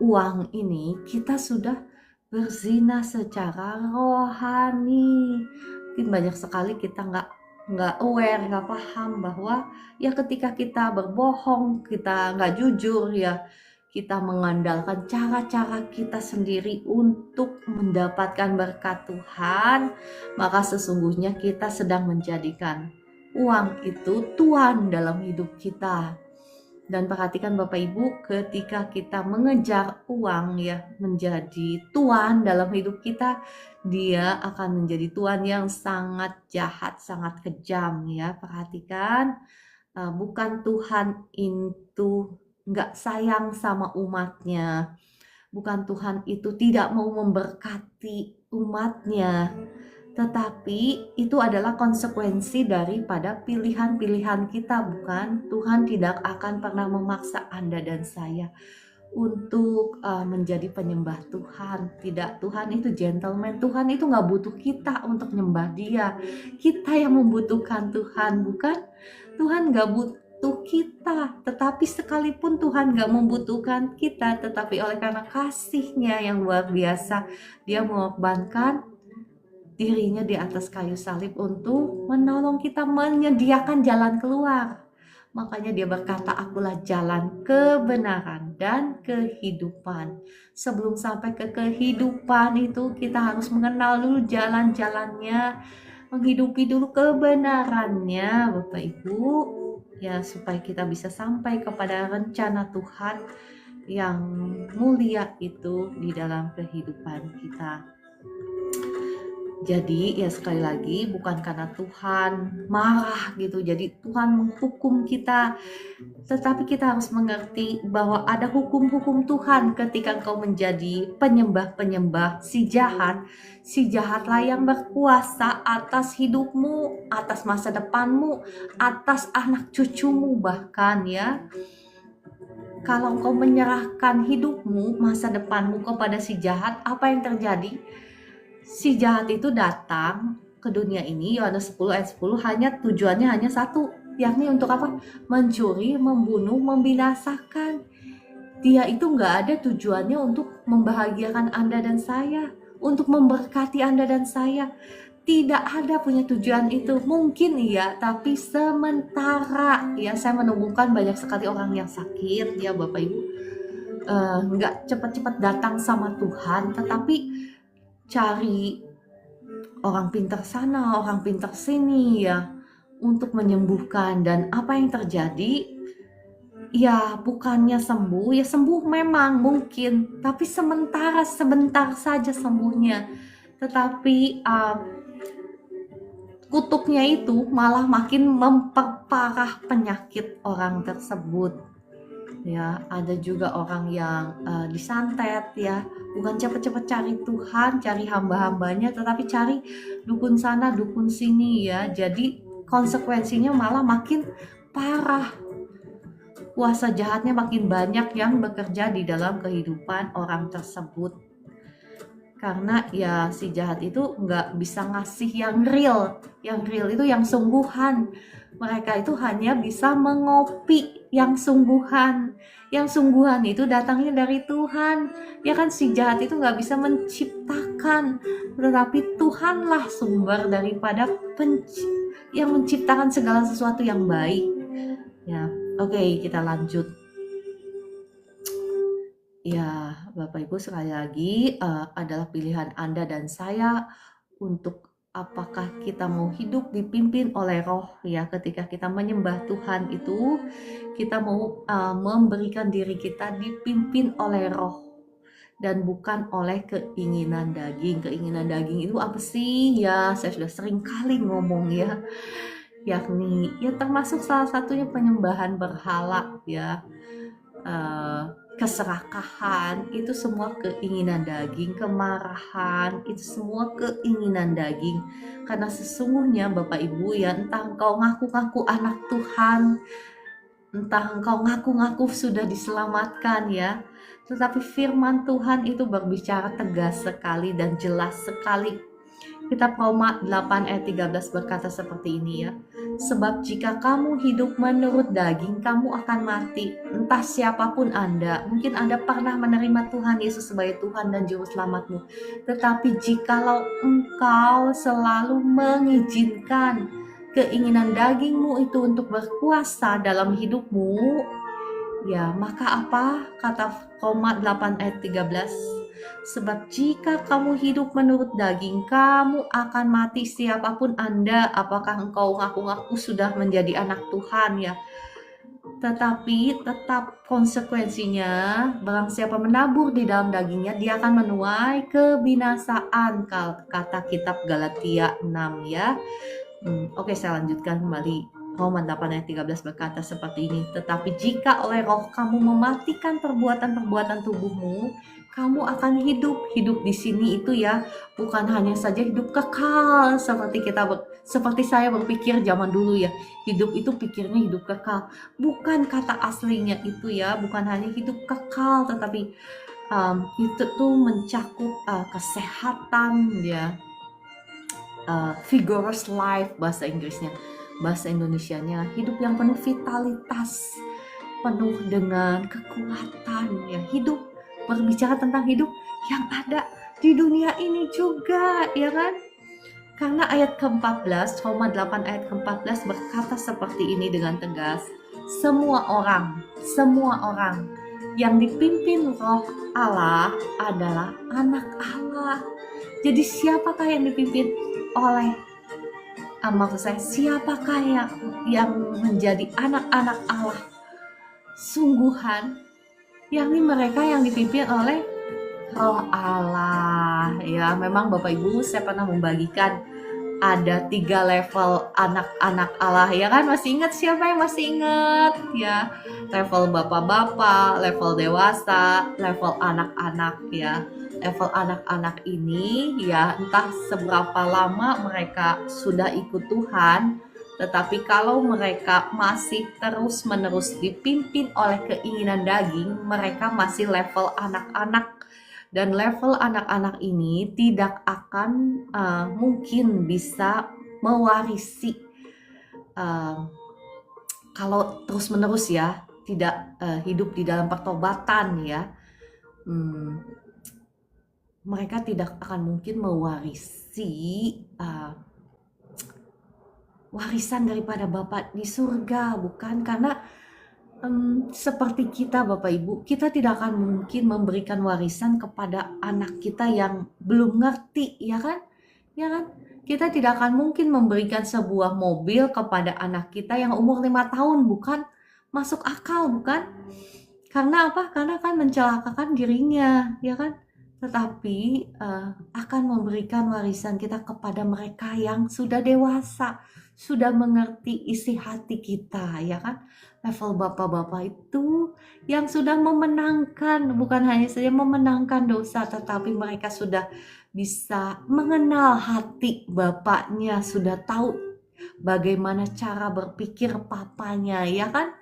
uang ini, kita sudah berzina secara rohani. Mungkin banyak sekali kita nggak aware, nggak paham bahwa ya ketika kita berbohong, kita nggak jujur, ya kita mengandalkan cara-cara kita sendiri untuk mendapatkan berkat Tuhan, maka sesungguhnya kita sedang menjadikan uang itu tuan dalam hidup kita. Dan perhatikan Bapak Ibu, ketika kita mengejar uang ya menjadi tuan dalam hidup kita, dia akan menjadi tuan yang sangat jahat, sangat kejam ya. Perhatikan, bukan Tuhan itu nggak sayang sama umatnya, bukan Tuhan itu tidak mau memberkati umatnya, tetapi itu adalah konsekuensi daripada pilihan-pilihan kita, bukan? Tuhan tidak akan pernah memaksa Anda dan saya untuk menjadi penyembah Tuhan. Tidak, Tuhan itu gentleman. Tuhan itu nggak butuh kita untuk nyembah dia. Kita yang membutuhkan Tuhan, bukan? Tuhan nggak butuh kita. Tetapi sekalipun Tuhan nggak membutuhkan kita, tetapi oleh karena kasih-Nya yang luar biasa, dia mengorbankan dirinya di atas kayu salib untuk menolong kita, menyediakan jalan keluar. Makanya dia berkata, akulah jalan kebenaran dan kehidupan. Sebelum sampai ke kehidupan itu, kita harus mengenal dulu jalan-jalannya, menghidupi dulu kebenarannya, Bapak Ibu, ya supaya kita bisa sampai kepada rencana Tuhan yang mulia itu di dalam kehidupan kita. Jadi ya sekali lagi, bukan karena Tuhan marah gitu, jadi Tuhan menghukum kita, tetapi kita harus mengerti bahwa ada hukum-hukum Tuhan ketika engkau menjadi penyembah-penyembah si jahatlah yang berkuasa atas hidupmu, atas masa depanmu, atas anak cucumu bahkan ya. Kalau engkau menyerahkan hidupmu, masa depanmu kepada si jahat, apa yang terjadi? Si jahat itu datang ke dunia ini, Yohanes 10 ayat 10, tujuannya hanya satu, yakni untuk apa? Mencuri, membunuh, membinasakan. Dia itu nggak ada tujuannya untuk membahagiakan Anda dan saya, untuk memberkati Anda dan saya. Tidak ada punya tujuan itu. Mungkin iya, tapi sementara ya. Saya menemukan banyak sekali orang yang sakit ya Bapak Ibu, nggak cepat-cepat datang sama Tuhan, tetapi cari orang pintar sana, orang pintar sini ya untuk menyembuhkan. Dan apa yang terjadi? Ya bukannya sembuh, ya sembuh memang mungkin, tapi sebentar saja sembuhnya. Tetapi kutuknya itu malah makin memperparah penyakit orang tersebut. Ya, ada juga orang yang disantet ya, bukan cepat-cepat cari Tuhan, cari hamba-hambanya, tetapi cari dukun sana, dukun sini ya. Jadi konsekuensinya malah makin parah. Kuasa jahatnya makin banyak yang bekerja di dalam kehidupan orang tersebut. Karena ya si jahat itu nggak bisa ngasih yang real itu yang sungguhan. Mereka itu hanya bisa mengopi yang sungguhan itu datangnya dari Tuhan. Ya kan, si jahat itu nggak bisa menciptakan, tetapi Tuhanlah sumber daripada yang menciptakan segala sesuatu yang baik. Ya, oke, kita lanjut. Ya, Bapak Ibu, sekali lagi adalah pilihan Anda dan saya untuk apakah kita mau hidup dipimpin oleh roh ya. Ketika kita menyembah Tuhan itu, kita mau memberikan diri kita dipimpin oleh roh dan bukan oleh keinginan daging. Keinginan daging itu apa sih? Ya, saya sudah sering kali ngomong ya, yakni ya termasuk salah satunya penyembahan berhala ya, keserakahan, itu semua keinginan daging, kemarahan, itu semua keinginan daging. Karena sesungguhnya Bapak Ibu ya, entah engkau ngaku-ngaku anak Tuhan, entah engkau ngaku-ngaku sudah diselamatkan ya, tetapi firman Tuhan itu berbicara tegas sekali dan jelas sekali Kitab Roma 8 ayat 13 berkata seperti ini ya. Sebab jika kamu hidup menurut daging, kamu akan mati. Entah siapapun Anda, mungkin Anda pernah menerima Tuhan Yesus sebagai Tuhan dan Juru Selamatmu. Tetapi jikalau engkau selalu mengizinkan keinginan dagingmu itu untuk berkuasa dalam hidupmu, ya maka apa? Kata Roma 8 ayat 13. Sebab jika kamu hidup menurut daging, kamu akan mati siapapun Anda. Apakah engkau ngaku-ngaku sudah menjadi anak Tuhan ya? Tetapi tetap konsekuensinya, barang siapa menabur di dalam dagingnya, dia akan menuai kebinasaan, kata kitab Galatia 6 ya. Oke, saya lanjutkan kembali. Roma 8 ayat 13 berkata seperti ini. Tetapi jika oleh roh kamu mematikan perbuatan-perbuatan tubuhmu, kamu akan hidup. Hidup di sini itu ya, bukan hanya saja hidup kekal seperti saya berpikir zaman dulu ya. Hidup itu pikirnya hidup kekal. Bukan kata aslinya itu ya, bukan hanya hidup kekal, tetapi itu tuh mencakup kesehatan ya. Vigorous life bahasa Inggrisnya, bahasa Indonesianya hidup yang penuh vitalitas, penuh dengan kekuatan ya. Hidup, berbicara tentang hidup yang ada di dunia ini juga ya kan. Karena ayat ke-14, Roma 8 ayat ke-14 berkata seperti ini dengan tegas. Semua orang yang dipimpin roh Allah adalah anak Allah. Jadi siapakah yang dipimpin oleh maksud saya, siapakah yang menjadi anak-anak Allah sungguhan? Yakni mereka yang dipimpin oleh roh Allah ya. Memang Bapak Ibu, saya pernah membagikan ada 3 level anak-anak Allah ya kan. Masih ingat? Siapa yang masih ingat ya? Level bapak-bapak, level dewasa, level anak-anak ya. Level anak-anak ini ya, entah seberapa lama mereka sudah ikut Tuhan, tetapi kalau mereka masih terus-menerus dipimpin oleh keinginan daging, mereka masih level anak-anak. Dan level anak-anak ini tidak akan mungkin bisa mewarisi kalau terus-menerus ya, tidak hidup di dalam pertobatan ya. Mereka tidak akan mungkin mewarisi warisan daripada Bapa di surga, bukan? Karena seperti kita Bapak Ibu, kita tidak akan mungkin memberikan warisan kepada anak kita yang belum ngerti, ya kan? Ya kan? Kita tidak akan mungkin memberikan sebuah mobil kepada anak kita yang umur 5 tahun, bukan? Masuk akal, bukan? Karena apa? Karena kan mencelakakan dirinya, ya kan? Tetapi akan memberikan warisan kita kepada mereka yang sudah dewasa, sudah mengerti isi hati kita, ya kan? Level bapak-bapak itu yang sudah memenangkan, bukan hanya saja memenangkan dosa, tetapi mereka sudah bisa mengenal hati bapaknya, sudah tahu bagaimana cara berpikir papanya, ya kan?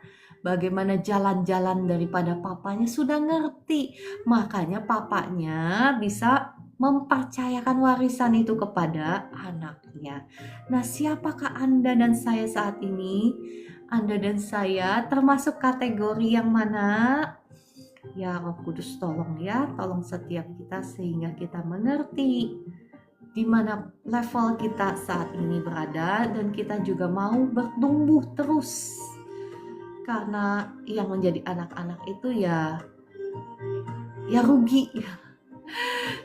Bagaimana jalan-jalan daripada papanya sudah ngerti. Makanya papanya bisa mempercayakan warisan itu kepada anaknya. Nah, siapakah Anda dan saya saat ini? Anda dan saya termasuk kategori yang mana? Ya, Roh Kudus tolong ya, tolong setiap kita sehingga kita mengerti di mana level kita saat ini berada, dan kita juga mau bertumbuh terus. Karena yang menjadi anak-anak itu ya rugi ya.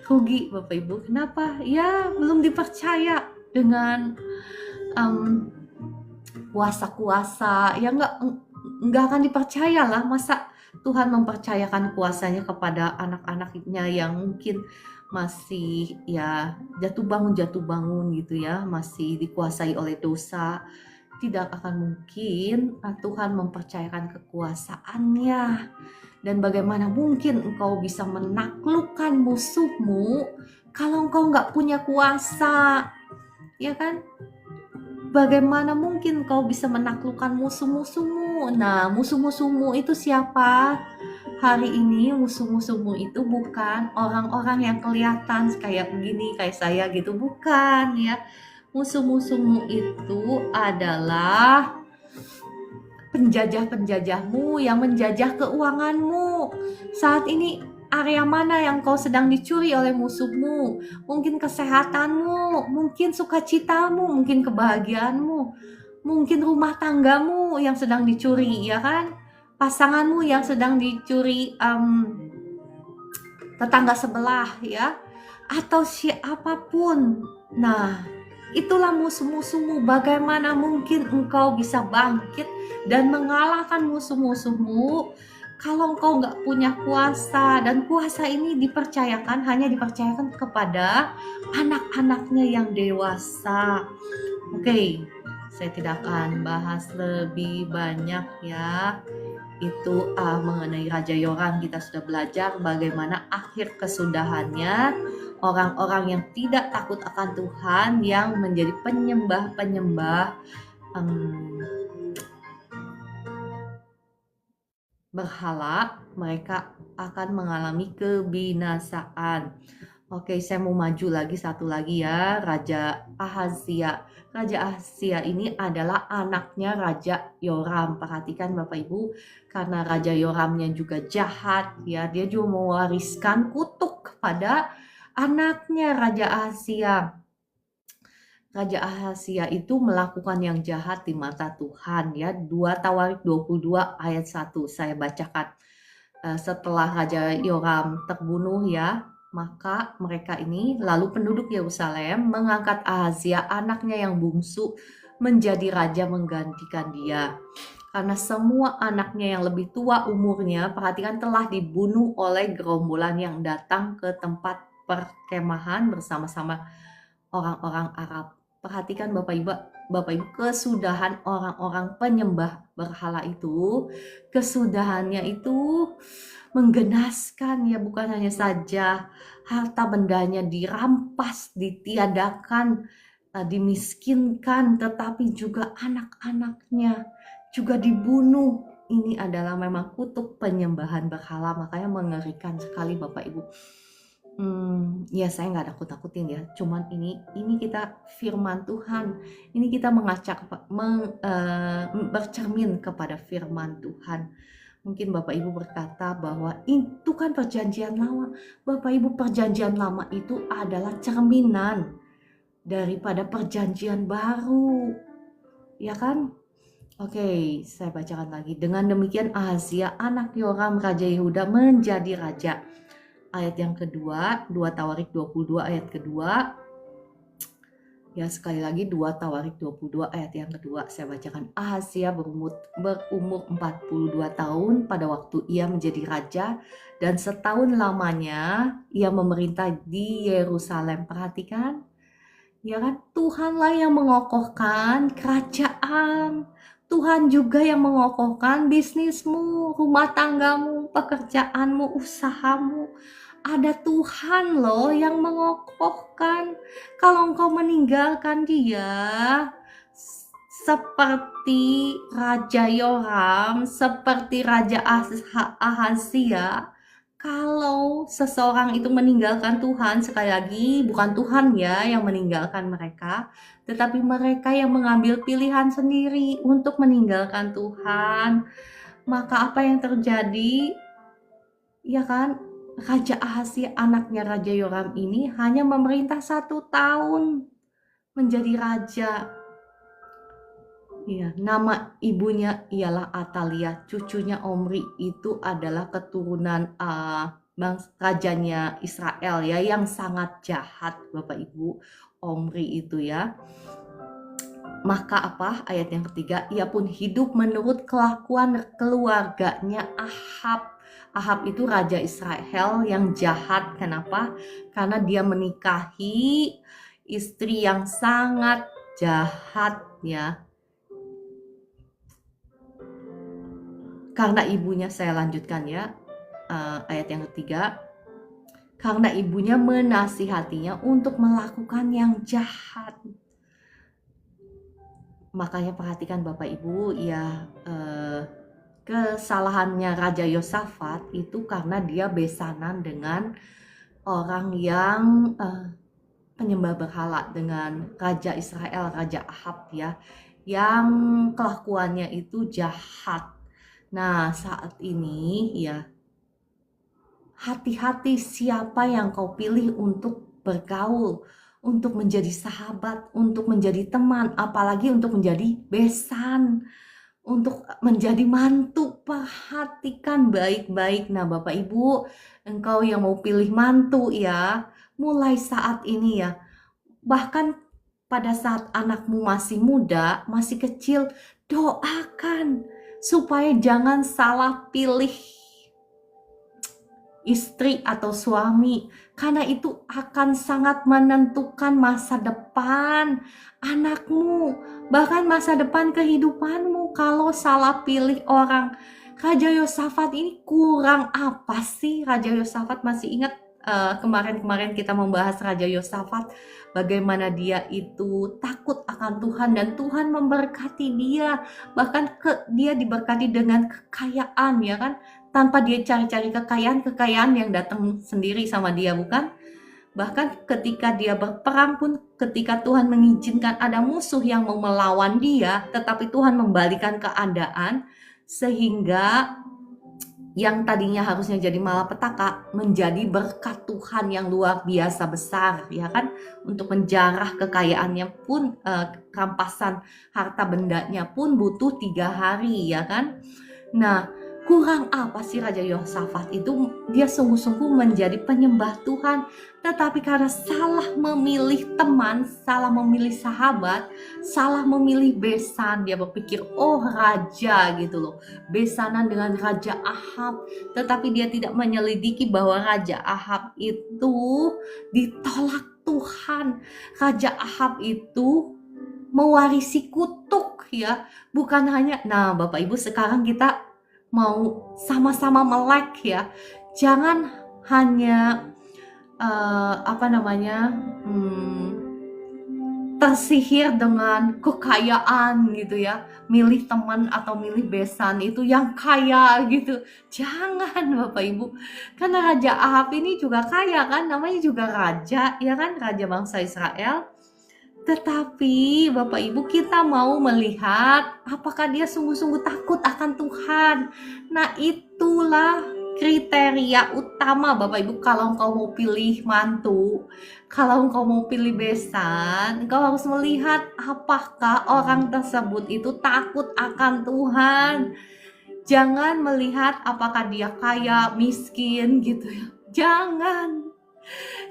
Rugi Bapak Ibu. Kenapa? Ya belum dipercaya dengan kuasa-kuasa. Ya nggak akan dipercaya lah. Masa Tuhan mempercayakan kuasanya kepada anak-anaknya yang mungkin masih ya jatuh bangun gitu ya, masih dikuasai oleh dosa. Tidak akan mungkin Tuhan mempercayakan kekuasaannya. Dan bagaimana mungkin engkau bisa menaklukkan musuhmu kalau engkau nggak punya kuasa, ya kan? Bagaimana mungkin engkau bisa menaklukkan musuh-musuhmu? Nah, musuh-musuhmu itu siapa? hari ini musuh-musuhmu itu bukan orang-orang yang kelihatan kayak begini, kayak saya gitu, bukan ya. Musuh-musuhmu itu adalah penjajah-penjajahmu yang menjajah keuanganmu. Saat ini area mana yang kau sedang dicuri oleh musuhmu? Mungkin kesehatanmu, mungkin sukacitamu, mungkin kebahagiaanmu, mungkin rumah tanggamu yang sedang dicuri, ya kan? Pasanganmu yang sedang dicuri, tetangga sebelah, ya, atau siapapun. Nah, itulah musuh-musuhmu. Bagaimana mungkin engkau bisa bangkit dan mengalahkan musuh-musuhmu kalau engkau nggak punya kuasa? Dan kuasa ini hanya dipercayakan kepada anak-anaknya yang dewasa. Oke, saya tidak akan bahas lebih banyak ya. Itu mengenai Raja Yoram kita sudah belajar bagaimana akhir kesudahannya. Orang-orang yang tidak takut akan Tuhan, yang menjadi penyembah-penyembah berhala, mereka akan mengalami kebinasaan. Oke, saya mau maju lagi satu lagi ya, Raja Ahazia. Raja Ahazia ini adalah anaknya Raja Yoram. Perhatikan Bapak Ibu, karena Raja Yoramnya juga jahat ya, dia juga mewariskan kutuk kepada anaknya Raja Ahazia. Raja Ahazia itu melakukan yang jahat di mata Tuhan ya. 2 Tawarik 22 ayat 1 saya bacakan. Setelah Raja Yoram terbunuh ya, maka mereka ini, lalu penduduk Yerusalem mengangkat Ahazia anaknya yang bungsu menjadi raja menggantikan dia. Karena semua anaknya yang lebih tua umurnya, perhatikan, telah dibunuh oleh gerombolan yang datang ke tempat perkemahan bersama-sama orang-orang Arab. Perhatikan Bapak Ibu, kesudahan orang-orang penyembah berhala itu, kesudahannya itu menggenaskan ya, bukan hanya saja harta bendanya dirampas, ditiadakan, dimiskinkan, tetapi juga anak-anaknya juga dibunuh. Ini adalah memang kutuk penyembahan berhala, makanya mengerikan sekali Bapak Ibu. Ya saya nggak takut-takutin ya, cuman ini kita firman Tuhan, ini kita bercermin kepada firman Tuhan. Mungkin Bapak Ibu berkata bahwa itu kan perjanjian lama. Bapak Ibu, perjanjian lama itu adalah cerminan daripada perjanjian baru, ya kan? Oke, saya bacakan lagi. Dengan demikian Ahazia anak Yoram Raja Yehuda menjadi raja. Ayat yang kedua, 2 Tawarik 22 ayat kedua. Ya, sekali lagi 2 Tawarik 22 ayat yang kedua saya bacakan. Ahazia berumur 42 tahun pada waktu ia menjadi raja, dan setahun lamanya ia memerintah di Yerusalem. Perhatikan, ya kan, Tuhanlah yang mengokohkan kerajaan. Tuhan juga yang mengokohkan bisnismu, rumah tanggamu, pekerjaanmu, usahamu. Ada Tuhan loh yang mengokohkan. Kalau engkau meninggalkan dia, seperti Raja Yoram, seperti Raja Ahazia, kalau seseorang itu meninggalkan Tuhan, sekali lagi bukan Tuhan ya yang meninggalkan mereka, tetapi mereka yang mengambil pilihan sendiri untuk meninggalkan Tuhan, maka apa yang terjadi? Ya kan, Raja Ahazia anaknya Raja Yoram ini hanya memerintah 1 tahun menjadi raja. Ya, nama ibunya ialah Atalia, cucunya Omri itu adalah keturunan rajanya Israel ya, yang sangat jahat Bapak Ibu, Omri itu ya. Maka apa? Ayat yang ketiga, ia pun hidup menurut kelakuan keluarganya Ahab. Ahab itu raja Israel yang jahat. Kenapa? Karena dia menikahi istri yang sangat jahat ya. Karena ibunya, saya lanjutkan ya, ayat yang ketiga, karena ibunya menasihatinya untuk melakukan yang jahat. Makanya perhatikan Bapak Ibu ya, kesalahannya Raja Yosafat itu karena dia besanan dengan orang yang penyembah berhala, dengan Raja Israel, Raja Ahab ya, yang kelakuannya itu jahat. Nah, saat ini ya, hati-hati siapa yang kau pilih untuk bergaul, untuk menjadi sahabat, untuk menjadi teman, apalagi untuk menjadi besan, untuk menjadi mantu. Perhatikan baik-baik. Nah, Bapak Ibu, engkau yang mau pilih mantu ya, mulai saat ini ya, bahkan pada saat anakmu masih muda, masih kecil, doakan supaya jangan salah pilih istri atau suami, karena itu akan sangat menentukan masa depan anakmu, bahkan masa depan kehidupanmu kalau salah pilih orang. Raja Yosafat ini kurang apa sih? Raja Yosafat, masih ingat kemarin-kemarin kita membahas Raja Yosafat, bagaimana dia itu takut akan Tuhan dan Tuhan memberkati dia, bahkan dia diberkati dengan kekayaan ya kan, tanpa dia cari-cari kekayaan yang datang sendiri sama dia, bukan? Bahkan ketika dia berperang pun, ketika Tuhan mengizinkan ada musuh yang mau melawan dia, tetapi Tuhan membalikan keadaan sehingga yang tadinya harusnya jadi malapetaka menjadi berkat Tuhan yang luar biasa besar ya kan, untuk menjarah kekayaannya pun, rampasan harta bendanya pun butuh 3 hari ya kan. Nah, kurang apa sih Raja Yosafat itu? Dia sungguh-sungguh menjadi penyembah Tuhan, tetapi karena salah memilih teman, salah memilih sahabat, salah memilih besan, dia berpikir, oh raja gitu loh, besanan dengan Raja Ahab, tetapi dia tidak menyelidiki bahwa Raja Ahab itu ditolak Tuhan. Raja Ahab itu mewarisi kutuk ya, bukan hanya. Nah, Bapak Ibu, sekarang kita mau sama-sama melek ya, jangan hanya tersihir dengan kekayaan gitu ya, milih teman atau milih besan itu yang kaya gitu. Jangan Bapak Ibu, karena Raja Ahab ini juga kaya kan, namanya juga raja ya kan, raja bangsa Israel. Tetapi Bapak Ibu, kita mau melihat apakah dia sungguh-sungguh takut akan Tuhan. Nah, itulah kriteria utama Bapak Ibu kalau engkau mau pilih mantu, kalau engkau mau pilih besan, engkau harus melihat apakah orang tersebut itu takut akan Tuhan. Jangan melihat apakah dia kaya, miskin gitu ya. Jangan.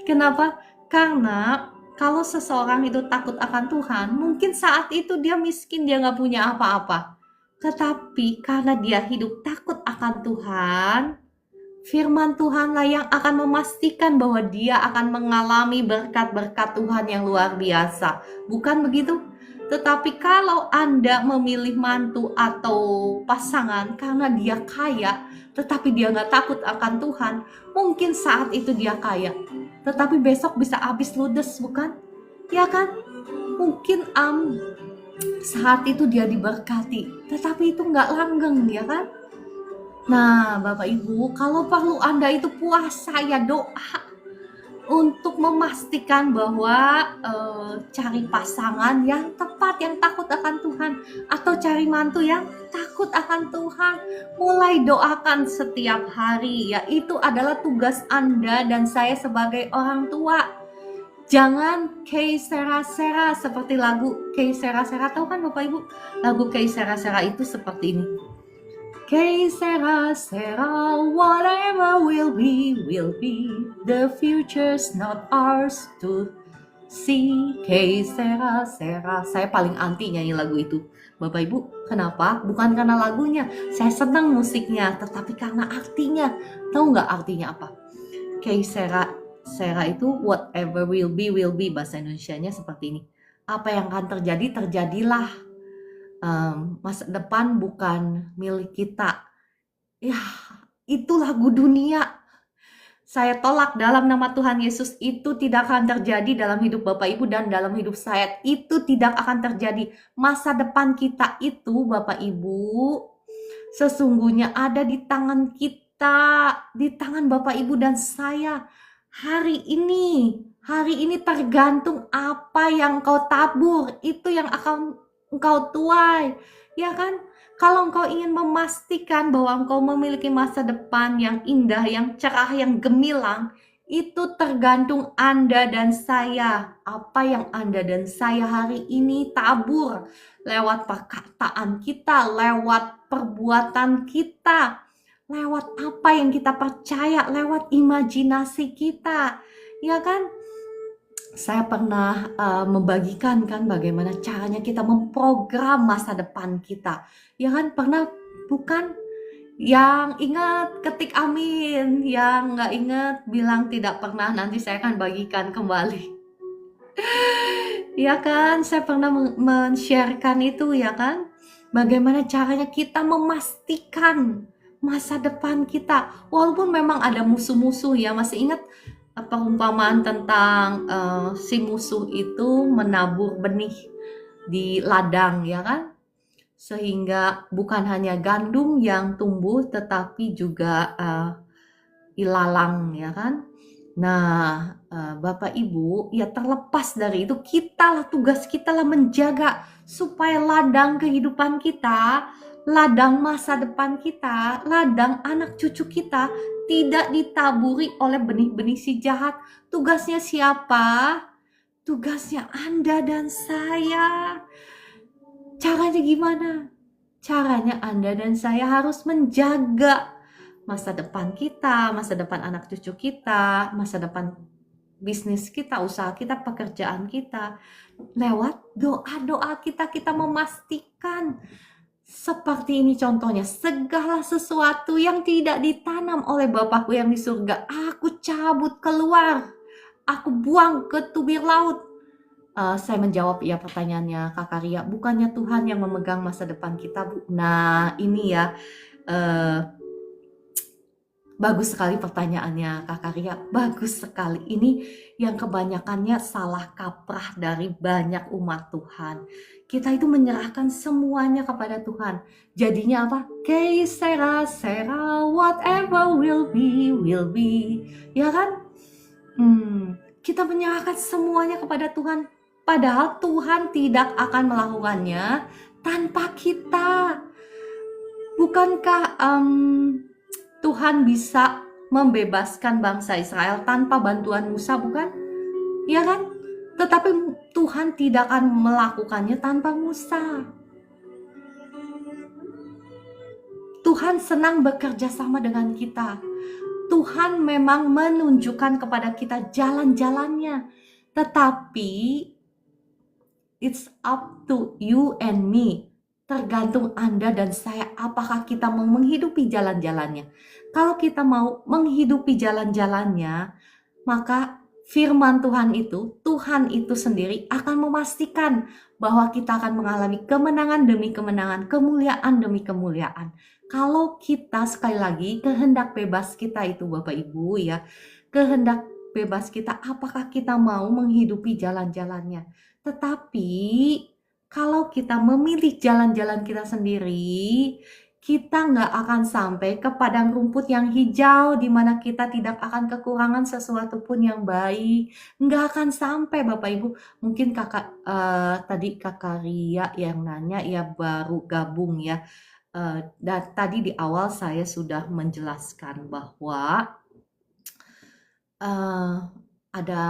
Kenapa? Karena kalau seseorang itu takut akan Tuhan, mungkin saat itu dia miskin, dia nggak punya apa-apa. Tetapi karena dia hidup takut akan Tuhan, firman Tuhanlah yang akan memastikan bahwa dia akan mengalami berkat-berkat Tuhan yang luar biasa. Bukan begitu? Tetapi kalau Anda memilih mantu atau pasangan karena dia kaya, tetapi dia nggak takut akan Tuhan, mungkin saat itu dia kaya, tetapi besok bisa habis ludes, bukan? Ya kan? Mungkin saat itu dia diberkati, tetapi itu nggak langgeng, ya kan? Nah, Bapak Ibu, kalau perlu Anda itu puasa ya, doa untuk memastikan bahwa cari pasangan yang tepat, yang takut akan Tuhan, atau cari mantu yang takut akan Tuhan. Mulai doakan setiap hari ya, itu adalah tugas Anda dan saya sebagai orang tua. Jangan kei sera-sera seperti lagu kei sera-sera, tahu kan Bapak Ibu? Lagu kei sera-sera itu seperti ini. Que sera, whatever will be, the future's not ours to see. Que sera, saya paling anti nyanyi lagu itu. Bapak Ibu, kenapa? Bukan karena lagunya, saya senang musiknya, tetapi karena artinya. Tahu nggak artinya apa? Que sera itu whatever will be, bahasa Indonesianya seperti ini. Apa yang akan terjadi, terjadilah. Masa depan bukan milik kita. Ya, itu lagu dunia. Saya tolak dalam nama Tuhan Yesus, itu tidak akan terjadi dalam hidup Bapak Ibu dan dalam hidup saya. Itu tidak akan terjadi. Masa depan kita itu Bapak Ibu sesungguhnya ada di tangan kita, di tangan Bapak Ibu dan saya. Hari ini tergantung apa yang kau tabur, itu yang akan engkau tuai, ya kan? Kalau engkau ingin memastikan bahwa engkau memiliki masa depan yang indah, yang cerah, yang gemilang, itu tergantung Anda dan saya. Apa yang Anda dan saya hari ini tabur lewat perkataan kita, lewat perbuatan kita, lewat apa yang kita percaya, lewat imajinasi kita, ya kan? Saya pernah membagikan kan bagaimana caranya kita memprogram masa depan kita, ya kan? Pernah bukan? Yang ingat ketik amin, yang nggak ingat bilang tidak pernah. Nanti saya akan bagikan kembali. Ya kan, saya pernah men-sharekan itu, ya kan? Bagaimana caranya kita memastikan masa depan kita. Walaupun memang ada musuh-musuh ya, masih ingat perumpamaan tentang si musuh itu menabur benih di ladang, ya kan? Sehingga bukan hanya gandum yang tumbuh, tetapi juga ilalang, ya kan? Nah, Bapak Ibu, ya terlepas dari itu, tugas kita lah menjaga supaya ladang kehidupan kita, ladang masa depan kita, ladang anak cucu kita tidak ditaburi oleh benih-benih si jahat. Tugasnya siapa? Tugasnya Anda dan saya. Caranya gimana? Caranya Anda dan saya harus menjaga masa depan kita, masa depan anak cucu kita, masa depan bisnis kita, usaha kita, pekerjaan kita. Lewat doa-doa kita memastikan seperti ini contohnya, segala sesuatu yang tidak ditanam oleh Bapakku yang di surga, aku cabut keluar, aku buang ke tubir laut. Saya menjawab ya pertanyaannya Kakak Ria, bukannya Tuhan yang memegang masa depan kita, Bu? Nah ini ya, bagus sekali pertanyaannya Kakak Ria, bagus sekali. Ini yang kebanyakannya salah kaprah dari banyak umat Tuhan. Kita itu menyerahkan semuanya kepada Tuhan. Jadinya apa? Que sera, whatever will be. Ya kan? Kita menyerahkan semuanya kepada Tuhan. Padahal Tuhan tidak akan melakukannya tanpa kita. Bukankah Tuhan bisa membebaskan bangsa Israel tanpa bantuan Musa, bukan? Ya kan? Tetapi Tuhan tidak akan melakukannya tanpa Musa. Tuhan senang bekerja sama dengan kita. Tuhan memang menunjukkan kepada kita jalan-jalannya. Tetapi it's up to you and me. Tergantung Anda dan saya, apakah kita mau menghidupi jalan-jalannya. Kalau kita mau menghidupi jalan-jalannya, maka firman Tuhan itu sendiri akan memastikan bahwa kita akan mengalami kemenangan demi kemenangan, kemuliaan demi kemuliaan. Kalau kita, sekali lagi, kehendak bebas kita itu Bapak Ibu ya, kehendak bebas kita, apakah kita mau menghidupi jalan-jalannya. Tetapi kalau kita memilih jalan-jalan kita sendiri, kita nggak akan sampai ke padang rumput yang hijau, di mana kita tidak akan kekurangan sesuatu pun yang baik. Nggak akan sampai Bapak Ibu. Mungkin tadi Kakak Ria yang nanya ya, baru gabung ya. Dan tadi di awal saya sudah menjelaskan bahwa ada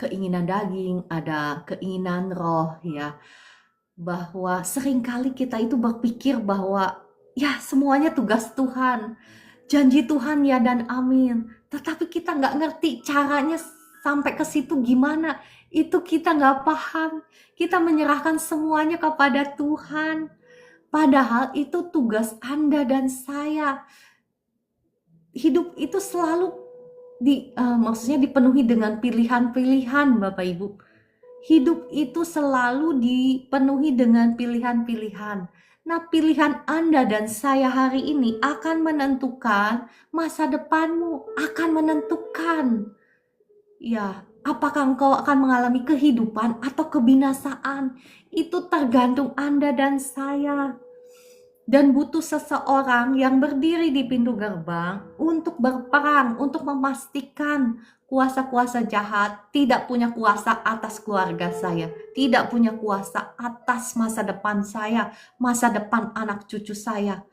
keinginan daging, ada keinginan roh ya. Bahwa seringkali kita itu berpikir bahwa ya semuanya tugas Tuhan, janji Tuhan ya dan amin. Tetapi kita nggak ngerti caranya sampai ke situ gimana. Itu kita nggak paham. Kita menyerahkan semuanya kepada Tuhan. Padahal itu tugas Anda dan saya. Hidup itu selalu maksudnya dipenuhi dengan pilihan-pilihan Bapak Ibu. Hidup itu selalu dipenuhi dengan pilihan-pilihan. Nah, pilihan Anda dan saya hari ini akan menentukan masa depanmu, akan menentukan. Ya, apakah engkau akan mengalami kehidupan atau kebinasaan? Itu tergantung Anda dan saya. dan butuh seseorang yang berdiri di pintu gerbang untuk berperang, untuk memastikan kuasa-kuasa jahat tidak punya kuasa atas keluarga saya, tidak punya kuasa atas masa depan saya, masa depan anak cucu saya,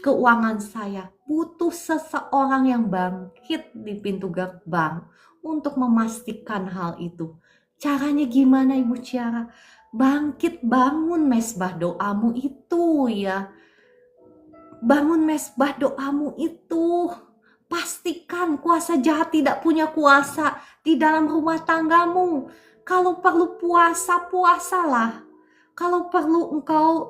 keuangan saya. Butuh seseorang yang bangkit di pintu gerbang untuk memastikan hal itu. Caranya gimana Ibu Ciara? Bangkit, bangun mesbah doamu itu ya. Bangun mesbah doamu itu. Pastikan kuasa jahat tidak punya kuasa di dalam rumah tanggamu. Kalau perlu puasa, puasalah. Kalau perlu engkau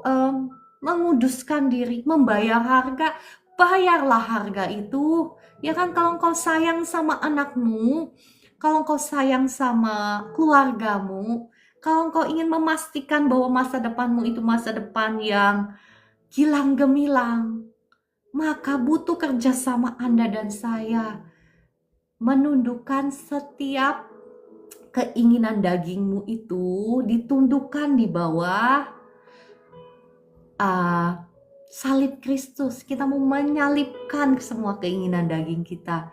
menguduskan diri, membayar harga, bayarlah harga itu. Ya kan, kalau engkau sayang sama anakmu, kalau engkau sayang sama keluargamu, kalau engkau ingin memastikan bahwa masa depanmu itu masa depan yang gilang gemilang, maka butuh kerjasama Anda dan saya. Menundukkan setiap keinginan dagingmu itu, ditundukkan di bawah salib Kristus. Kita mau menyalibkan semua keinginan daging kita.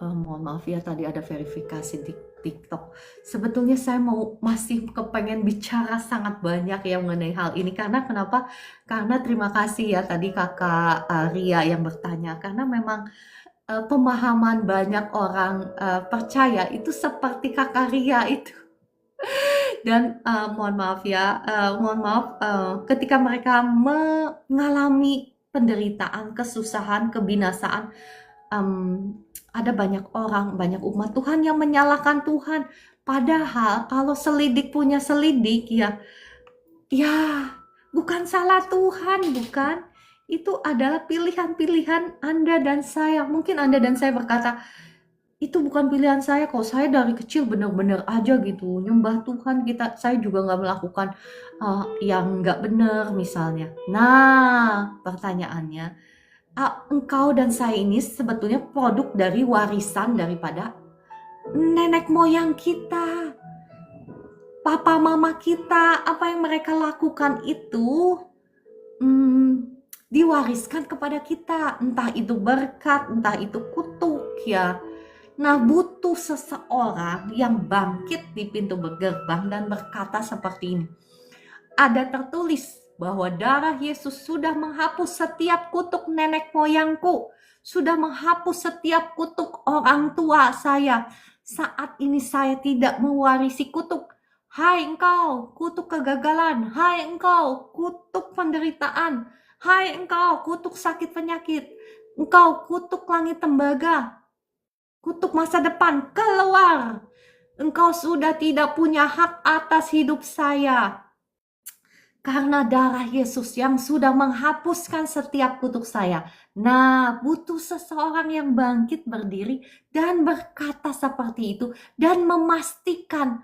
Mohon maaf ya, tadi ada verifikasi di TikTok. Sebetulnya saya masih kepengen bicara sangat banyak ya mengenai hal ini. Karena kenapa? Karena terima kasih ya tadi kakak Ria yang bertanya. Karena memang pemahaman banyak orang percaya itu seperti kakak Ria itu. Dan mohon maaf ya, ketika mereka mengalami penderitaan, kesusahan, kebinasaan, ada banyak orang, banyak umat Tuhan yang menyalahkan Tuhan. Padahal kalau selidik punya selidik ya bukan salah Tuhan, bukan. Itu adalah pilihan-pilihan Anda dan saya. Mungkin Anda dan saya berkata, itu bukan pilihan saya kok, saya dari kecil benar-benar aja gitu nyembah Tuhan, saya juga nggak melakukan yang nggak benar misalnya. Nah, pertanyaannya, engkau dan saya ini sebetulnya produk dari warisan daripada nenek moyang kita, papa mama kita. Apa yang mereka lakukan itu diwariskan kepada kita, entah itu berkat, entah itu kutuk ya. Nah, butuh seseorang yang bangkit di pintu gerbang dan berkata seperti ini. Ada tertulis bahwa darah Yesus sudah menghapus setiap kutuk nenek moyangku, sudah menghapus setiap kutuk orang tua saya. Saat ini saya tidak mewarisi kutuk. Hai engkau, kutuk kegagalan. Hai engkau, kutuk penderitaan. Hai engkau, kutuk sakit penyakit. Engkau, kutuk langit tembaga. Kutuk masa depan, keluar. Engkau sudah tidak punya hak atas hidup saya. Karena darah Yesus yang sudah menghapuskan setiap kutuk saya. Nah, butuh seseorang yang bangkit berdiri dan berkata seperti itu. Dan memastikan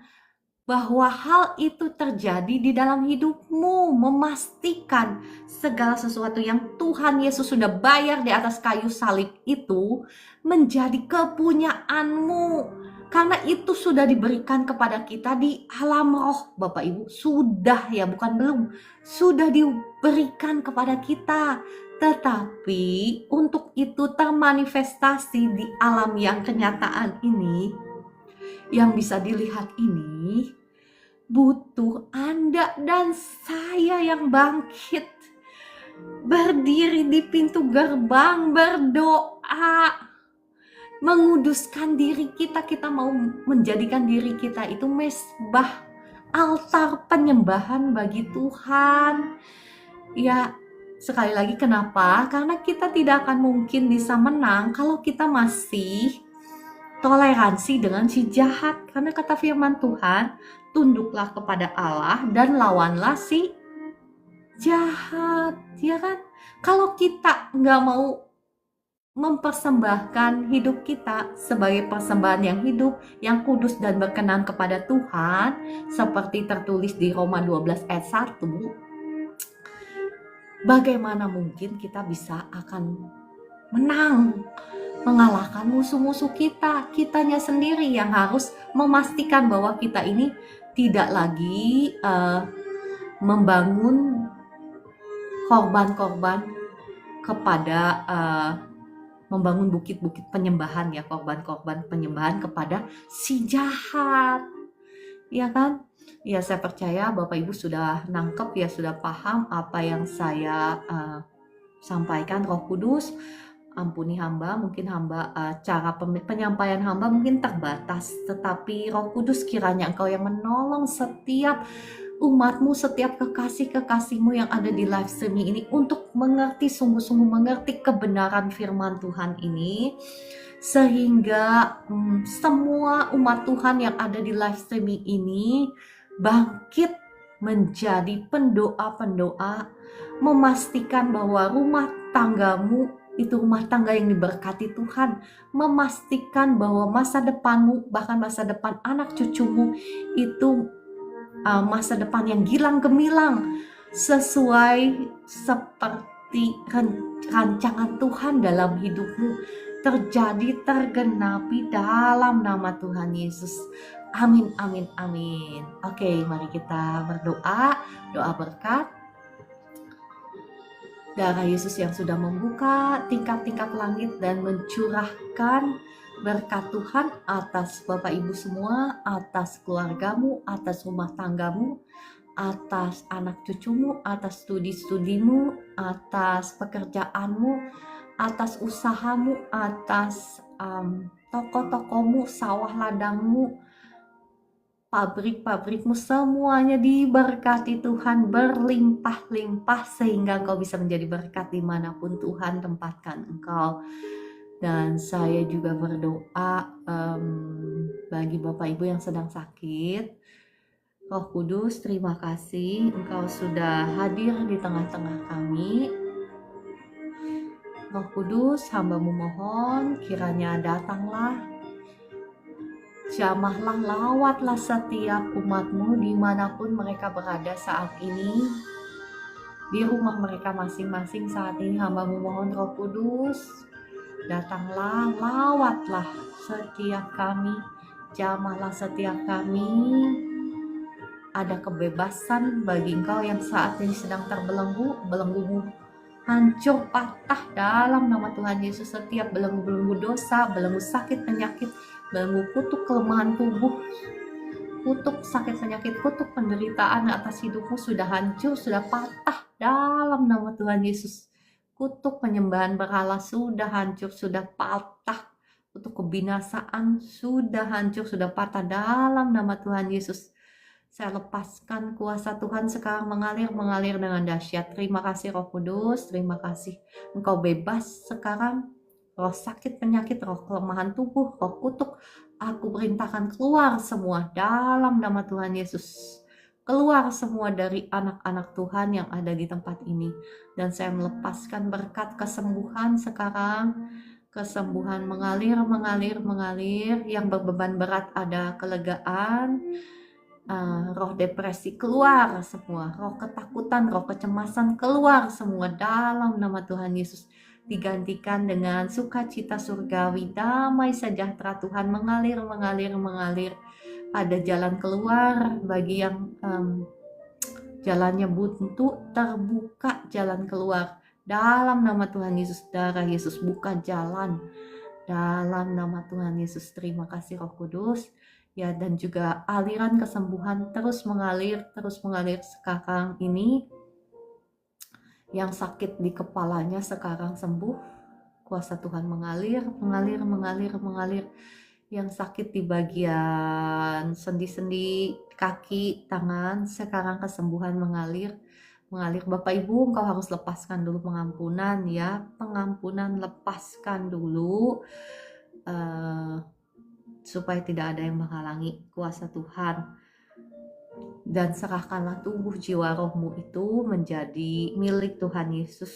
bahwa hal itu terjadi di dalam hidupmu. Memastikan segala sesuatu yang Tuhan Yesus sudah bayar di atas kayu salib itu menjadi kepunyaanmu. Karena itu sudah diberikan kepada kita di alam roh, Bapak Ibu. Sudah ya, bukan belum. Sudah diberikan kepada kita. Tetapi untuk itu termanifestasi di alam yang kenyataan ini, yang bisa dilihat ini, butuh Anda dan saya yang bangkit. Berdiri di pintu gerbang, berdoa. Menguduskan diri kita mau menjadikan diri kita itu mesbah, altar penyembahan bagi Tuhan. Ya, sekali lagi kenapa? Karena kita tidak akan mungkin bisa menang kalau kita masih toleransi dengan si jahat. Karena kata firman Tuhan, tunduklah kepada Allah dan lawanlah si jahat, ya kan? Kalau kita nggak mau mempersembahkan hidup kita sebagai persembahan yang hidup, yang kudus dan berkenan kepada Tuhan, seperti tertulis di Roma 12 ayat 1, bagaimana mungkin kita bisa akan menang, mengalahkan musuh-musuh kita? Kitanya sendiri yang harus memastikan bahwa kita ini tidak lagi membangun korban-korban kepada membangun bukit-bukit penyembahan ya, korban-korban penyembahan kepada si jahat, ya kan? Ya, saya percaya Bapak Ibu sudah nangkep ya, sudah paham apa yang saya sampaikan. Roh Kudus, ampuni hamba, mungkin hamba cara penyampaian hamba mungkin terbatas, tetapi Roh Kudus kiranya Engkau yang menolong setiap umatmu, setiap kekasih-kekasihmu yang ada di live streaming ini untuk mengerti, sungguh-sungguh mengerti kebenaran firman Tuhan ini, sehingga semua umat Tuhan yang ada di live streaming ini bangkit menjadi pendoa-pendoa, memastikan bahwa rumah tanggamu itu rumah tangga yang diberkati Tuhan, memastikan bahwa masa depanmu, bahkan masa depan anak cucumu itu masa depan yang gilang gemilang, sesuai seperti rancangan Tuhan dalam hidupmu terjadi, tergenapi dalam nama Tuhan Yesus. Amin, amin, amin. Oke, mari kita berdoa, doa berkat. Darah Yesus yang sudah membuka tingkap-tingkap langit dan mencurahkan berkat Tuhan atas Bapak Ibu semua, atas keluargamu, atas rumah tanggamu, atas anak cucumu, atas studi-studimu, atas pekerjaanmu, atas usahamu, atas toko-tokomu, sawah ladangmu, pabrik-pabrikmu, semuanya diberkati Tuhan berlimpah-limpah sehingga engkau bisa menjadi berkat dimanapun Tuhan tempatkan engkau. Dan saya juga berdoa bagi Bapak Ibu yang sedang sakit. Roh Kudus, terima kasih Engkau sudah hadir di tengah-tengah kami. Roh Kudus, hamba-Mu mohon kiranya datanglah, jamahlah, lawatlah setiap umat-Mu dimanapun mereka berada saat ini, di rumah mereka masing-masing saat ini. Hamba-Mu mohon Roh Kudus, datanglah, lawatlah setiap kami, jamahlah setiap kami. Ada kebebasan bagi engkau yang saat ini sedang terbelenggu, belenggumu hancur, patah dalam nama Tuhan Yesus. Setiap belenggu-belenggu dosa, belenggu sakit penyakit, belenggu kutuk kelemahan tubuh, kutuk sakit penyakit, kutuk penderitaan atas hidupmu sudah hancur, sudah patah dalam nama Tuhan Yesus. Kutuk penyembahan berhala sudah hancur, sudah patah. Kutuk kebinasaan sudah hancur, sudah patah dalam nama Tuhan Yesus. Saya lepaskan kuasa Tuhan sekarang mengalir dengan dahsyat. Terima kasih Roh Kudus, terima kasih. Engkau bebas sekarang. Roh sakit penyakit, roh kelemahan tubuh, roh kutuk, aku perintahkan keluar semua dalam nama Tuhan Yesus. Keluar semua dari anak-anak Tuhan yang ada di tempat ini. Dan saya melepaskan berkat kesembuhan sekarang. Kesembuhan mengalir. Yang berbeban berat ada kelegaan. Roh depresi keluar semua. Roh ketakutan, roh kecemasan keluar semua dalam nama Tuhan Yesus. Digantikan dengan sukacita surgawi, damai sejahtera Tuhan mengalir. Ada jalan keluar bagi yang jalannya buntu, terbuka jalan keluar dalam nama Tuhan Yesus. Darah Yesus buka jalan dalam nama Tuhan Yesus. Terima kasih Roh Kudus ya, dan juga aliran kesembuhan terus mengalir sekarang ini. Yang sakit di kepalanya sekarang sembuh, kuasa Tuhan mengalir. Yang sakit di bagian sendi-sendi kaki, tangan, sekarang kesembuhan mengalir. Bapak Ibu, engkau harus lepaskan dulu pengampunan ya, lepaskan dulu supaya tidak ada yang menghalangi kuasa Tuhan. Dan serahkanlah tubuh, jiwa, rohmu itu menjadi milik Tuhan Yesus,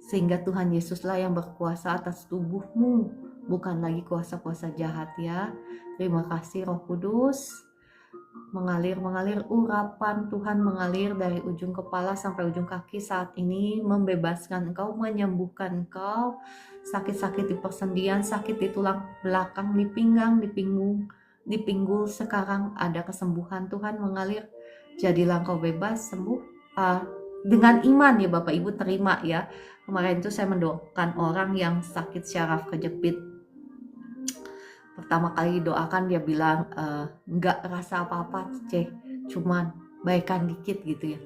sehingga Tuhan Yesuslah yang berkuasa atas tubuhmu, bukan lagi kuasa-kuasa jahat ya. Terima kasih Roh Kudus. Mengalir urapan Tuhan mengalir dari ujung kepala sampai ujung kaki saat ini, membebaskan engkau, menyembuhkan engkau. Sakit-sakit di persendian, sakit di tulang belakang, di pinggang, di pinggung, di pinggul sekarang ada kesembuhan. Tuhan mengalir, jadilah engkau bebas, sembuh. Dengan iman ya Bapak Ibu, terima ya. Kemarin itu saya mendoakan orang yang sakit syaraf kejepit. Pertama kali doakan dia bilang nggak rasa apa-apa C, cuman baikan dikit gitu ya.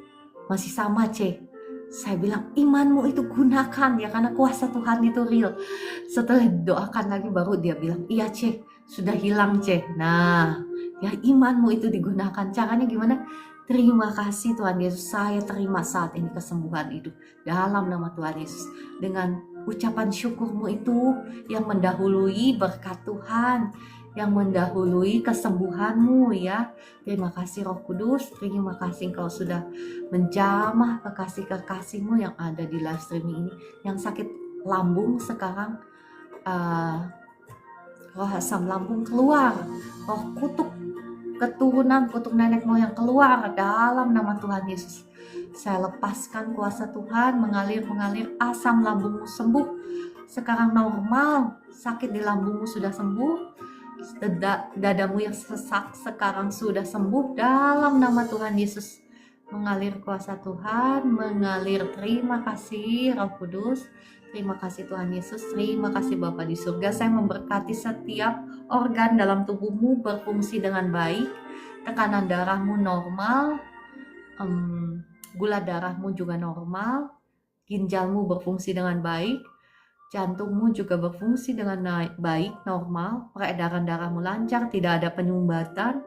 Masih sama C. Saya bilang imanmu itu gunakan ya, karena kuasa Tuhan itu real. Setelah doakan lagi baru dia bilang iya C, sudah hilang C. Nah ya, imanmu itu digunakan. Caranya gimana? Terima kasih Tuhan Yesus, saya terima saat ini kesembuhan itu dalam nama Tuhan Yesus. Dengan ucapan syukurmu itu yang mendahului berkat Tuhan, yang mendahului kesembuhanmu ya. Terima kasih Roh Kudus, terima kasih Engkau sudah menjamah kekasih-kekasihmu yang ada di live streaming ini. Yang sakit lambung sekarang, roh asam lambung keluar, roh kutuk keturunan, kutuk nenek moyang keluar dalam nama Tuhan Yesus. Saya lepaskan kuasa Tuhan, mengalir asam lambungmu sembuh. Sekarang normal, sakit di lambungmu sudah sembuh. Dadamu yang sesak sekarang sudah sembuh dalam nama Tuhan Yesus. Mengalir kuasa Tuhan, mengalir. Terima kasih Roh Kudus, terima kasih Tuhan Yesus, terima kasih Bapa di surga. Saya memberkati setiap organ dalam tubuhmu berfungsi dengan baik. Tekanan darahmu normal, gula darahmu juga normal, ginjalmu berfungsi dengan baik, jantungmu juga berfungsi dengan baik, normal, peredaran darahmu lancar, tidak ada penyumbatan,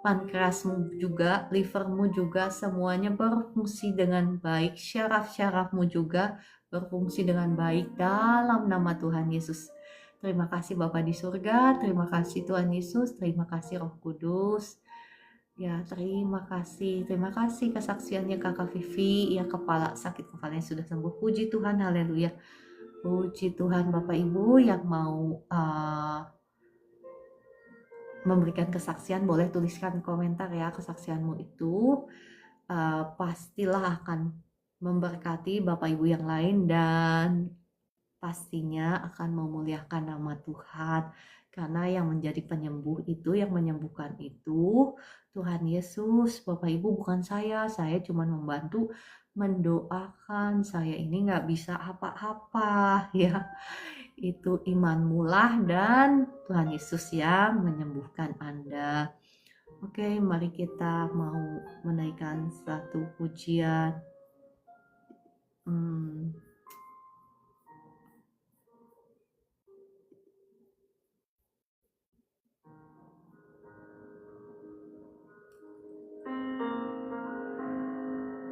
pankreasmu juga, livermu juga, semuanya berfungsi dengan baik, syaraf-syarafmu juga berfungsi dengan baik dalam nama Tuhan Yesus. Terima kasih Bapa di surga, terima kasih Tuhan Yesus, terima kasih Roh Kudus. Ya, terima kasih kesaksiannya Kakak Vivi, ya kepala sakit kepalanya sudah sembuh. Puji Tuhan, haleluya. Puji Tuhan. Bapak Ibu yang mau memberikan kesaksian, boleh tuliskan komentar ya. Kesaksianmu itu pastilah akan memberkati Bapak Ibu yang lain dan pastinya akan memuliakan nama Tuhan. Karena yang menjadi penyembuh itu, yang menyembuhkan itu Tuhan Yesus. Bapak Ibu, bukan saya cuma membantu mendoakan. Saya ini nggak bisa apa-apa ya. Itu imanmu lah, dan Tuhan Yesus yang menyembuhkan Anda. Oke, mari kita mau menaikkan satu pujian.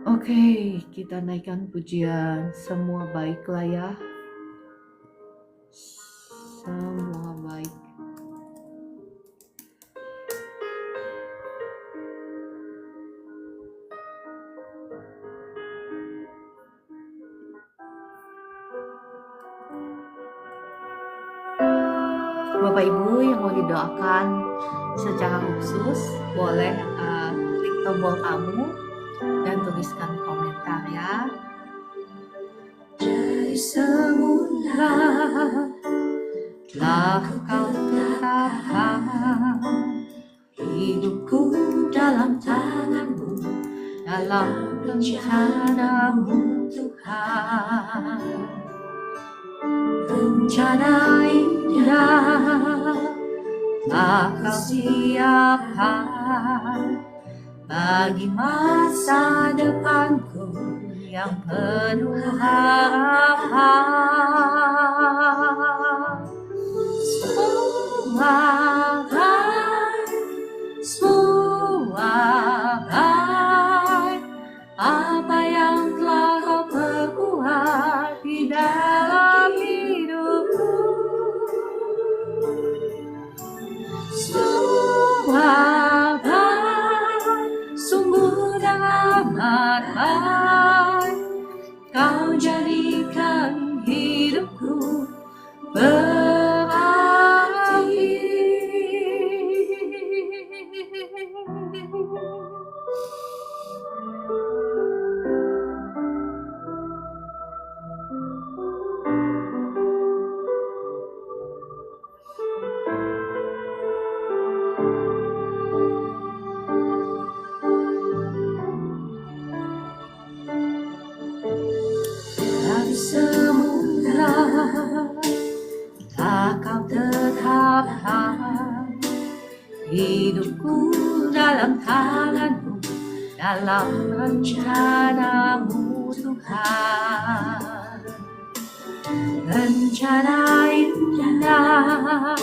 Oke, kita naikkan pujian Semua Baiklah ya. Semua baik. Bapak Ibu yang mau didoakan secara khusus, boleh klik tombol tamu dan tuliskan komentar ya. Dari semula telah kau tetapkan hidupku dalam tanganmu, dalam rencanamu Tuhan. Rencana indah telah kau siapkan bagi masa depanku yang penuh harapan. Semua baik, semua baik, apa yang telah kau perbuat di dalam hidupku. Semua baik, sungguh dan amat baik, kau jadikan hidupku berarti. Bila kau tetapkan hidupku dalam tanganmu, dalam rencanamu Tuhan. Rencana indah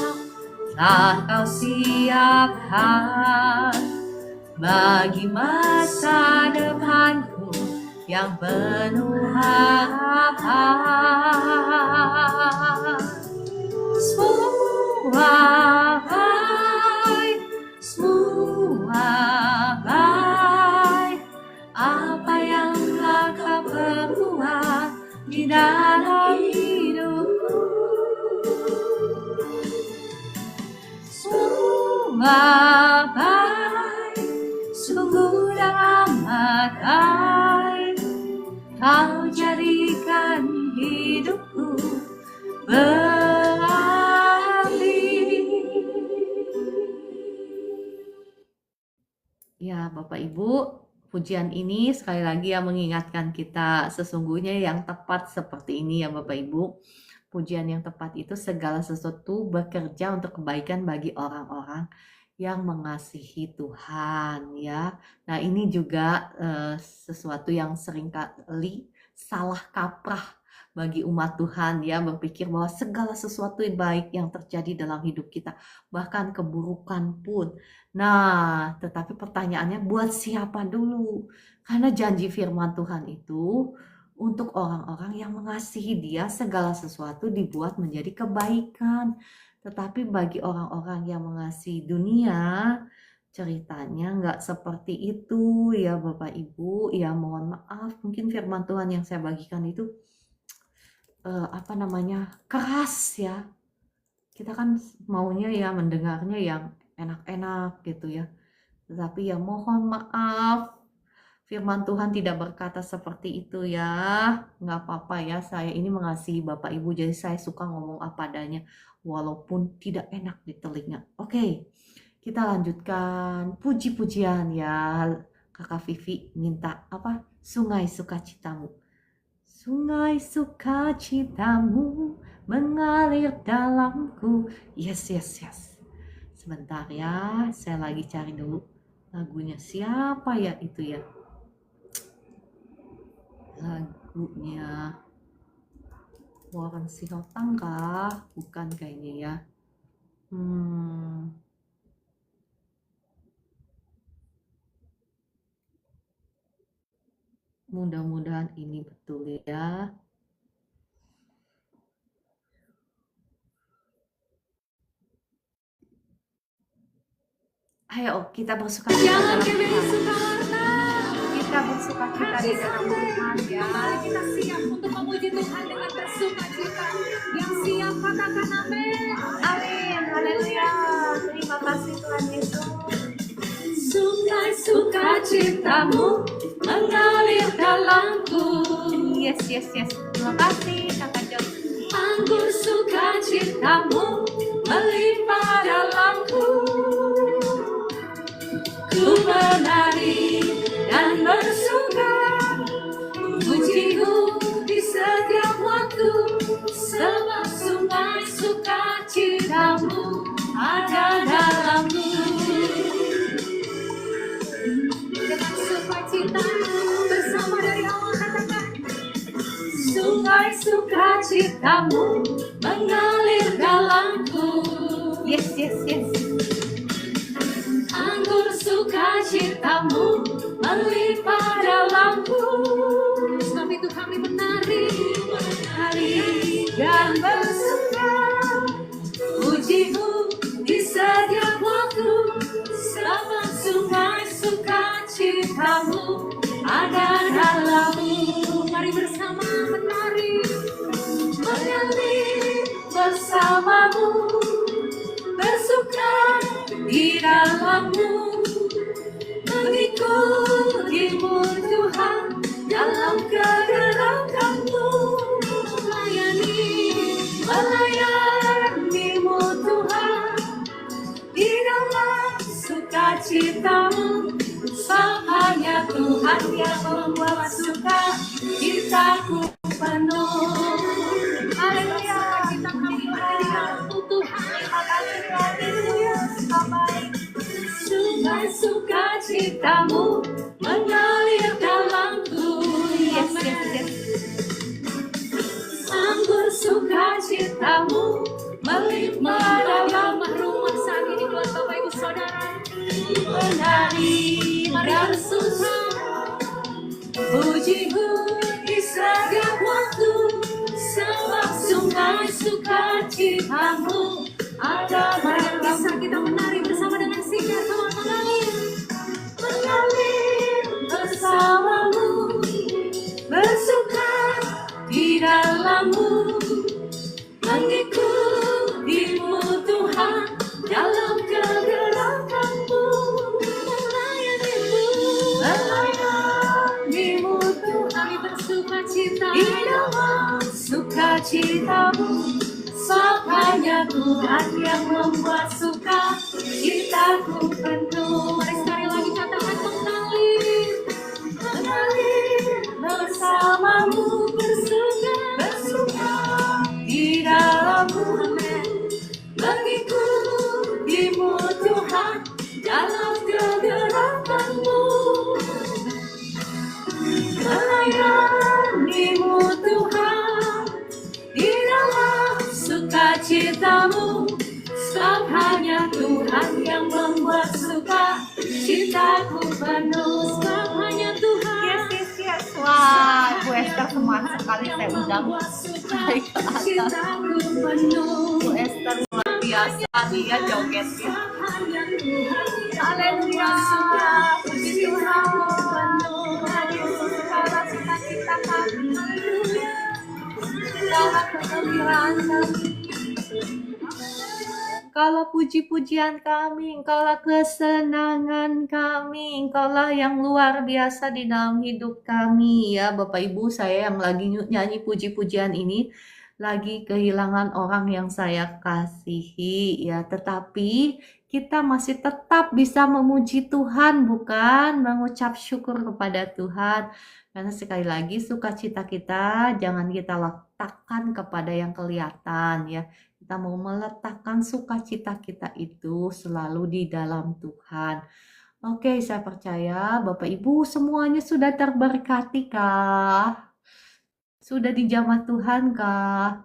telah kau siapkan bagi masa depanku yang penuh harapan. Semua baik, semua baik, apa yang telah kau perbuat di dalam hidupku. Semua baik, sungguh dan amat baik, kau jadikan hidupku berarti. Ya, Bapak Ibu, pujian ini sekali lagi yang mengingatkan kita sesungguhnya yang tepat seperti ini ya Bapak Ibu. Pujian yang tepat itu segala sesuatu bekerja untuk kebaikan bagi orang-orang yang mengasihi Tuhan ya. Nah, ini juga sesuatu yang seringkali salah kaprah bagi umat Tuhan ya, berpikir bahwa segala sesuatu yang baik yang terjadi dalam hidup kita, bahkan keburukan pun. Nah, tetapi pertanyaannya buat siapa dulu? Karena janji firman Tuhan itu untuk orang-orang yang mengasihi Dia, segala sesuatu dibuat menjadi kebaikan. Tetapi bagi orang-orang yang mengasihi dunia, ceritanya nggak seperti itu ya Bapak Ibu. Ya mohon maaf, mungkin firman Tuhan yang saya bagikan itu keras ya. Kita kan maunya ya mendengarnya yang enak-enak gitu ya. Tetapi ya mohon maaf, firman Tuhan tidak berkata seperti itu ya. Nggak apa-apa ya, saya ini mengasihi Bapak Ibu, jadi saya suka ngomong apa adanya walaupun tidak enak di telinga. Oke, kita lanjutkan puji-pujian ya. Kakak Vivi minta apa? Sungai Sukacitamu. Sungai sukacitamu mengalir dalamku. Yes. Sebentar ya, saya lagi cari dulu lagunya. Siapa ya itu ya? Lagunya Warren Sihotang kah? Bukan kayaknya ya. Mudah-mudahan ini betul ya. Ayo kita bersukacita dalam Tuhan. Kita bersukacita di dalam Tuhan ya. Mari kita siap untuk memuji Tuhan dengan bersukacita. Yang siap katakan amin. Amin. Haleluya. Terima kasih Tuhan Yesus. Sungai sukacitamu mengalir dalamku. Yes. Terima kasih Kakak John. Anggur sukacitamu melimpah dalamku. Ku menari dan bersuka, pujiku di setiap waktu, sebab sungai sukacitamu ada dalamku. Dengan sukacita bersama dari awal katakan, sungai sukacitamu mengalir dalamku. Yes. Anggur sukacitamu melimpah dalamku. Sebab itu kami menari dan bersuka, pujimu di setiap waktu, sebab sungai sukacitamu ada dalamku. Mari bersama menari bersamamu, bersuka di dalammu, mengikutimu Tuhan dalam kegerakanmu, melayanimu Tuhan di dalam sukacitamu. Sebab hanya Tuhan yang membuat sukacitaku penuh. Haleluya, kita kami menari dalammu. haleluya, damai. Sukacitamu mengalir dalamku. Yes, yes, yes. Sanggur sukacitamu melimpah dalam Rumah saat ini buat Bapak Ibu Saudara. menari bersuka. Pujimu di setiap waktu, sebab sungai sukacitamu ada Mari dalam bisa kita menari bersama dengan sigar. Kawan mengalir. mengalir bersamamu, bersuka di dalammu, mengikutimu Tuhan dalam kegerakanmu, melayanimu Tuhan. Kami bersuka cita. Di dalam sukacitamu, sebab hanya Tuhan yang membuat suka citaku penuh. Mari sekali lagi katakan mengalir. Mengalir bersamamu, bersuka di dalammu, mengikutimu Tuhan dalam kegerakanmu, melayanimu Tuhan di dalam sukacitamu, sebab hanya Tuhan yang membuat suka citaku penuh. Sebab hanya Tuhan. Yes, yes, yes. Wah, Bu Esther semangat sekali saya undang. Naik ke atas. Citaku penuh. Bu Esther luar biasa dia jogetnya. Haleluya. Puji Tuhan. Yesus segala sukacita kami. Segala kegembiraan kami. Engkaulah puji-pujian kami, Engkaulah kesenangan kami, Engkaulah yang luar biasa di dalam hidup kami. Ya Bapak Ibu, saya yang lagi nyanyi puji-pujian ini lagi kehilangan orang yang saya kasihi ya, tetapi kita masih tetap bisa memuji Tuhan, bukan mengucap syukur kepada Tuhan. Karena sekali lagi sukacita kita jangan kita letakkan kepada yang kelihatan ya. Kita mau meletakkan sukacita kita itu selalu di dalam Tuhan. Oke, saya percaya Bapak Ibu semuanya sudah terberkati kah? Sudah dijamah Tuhan kah?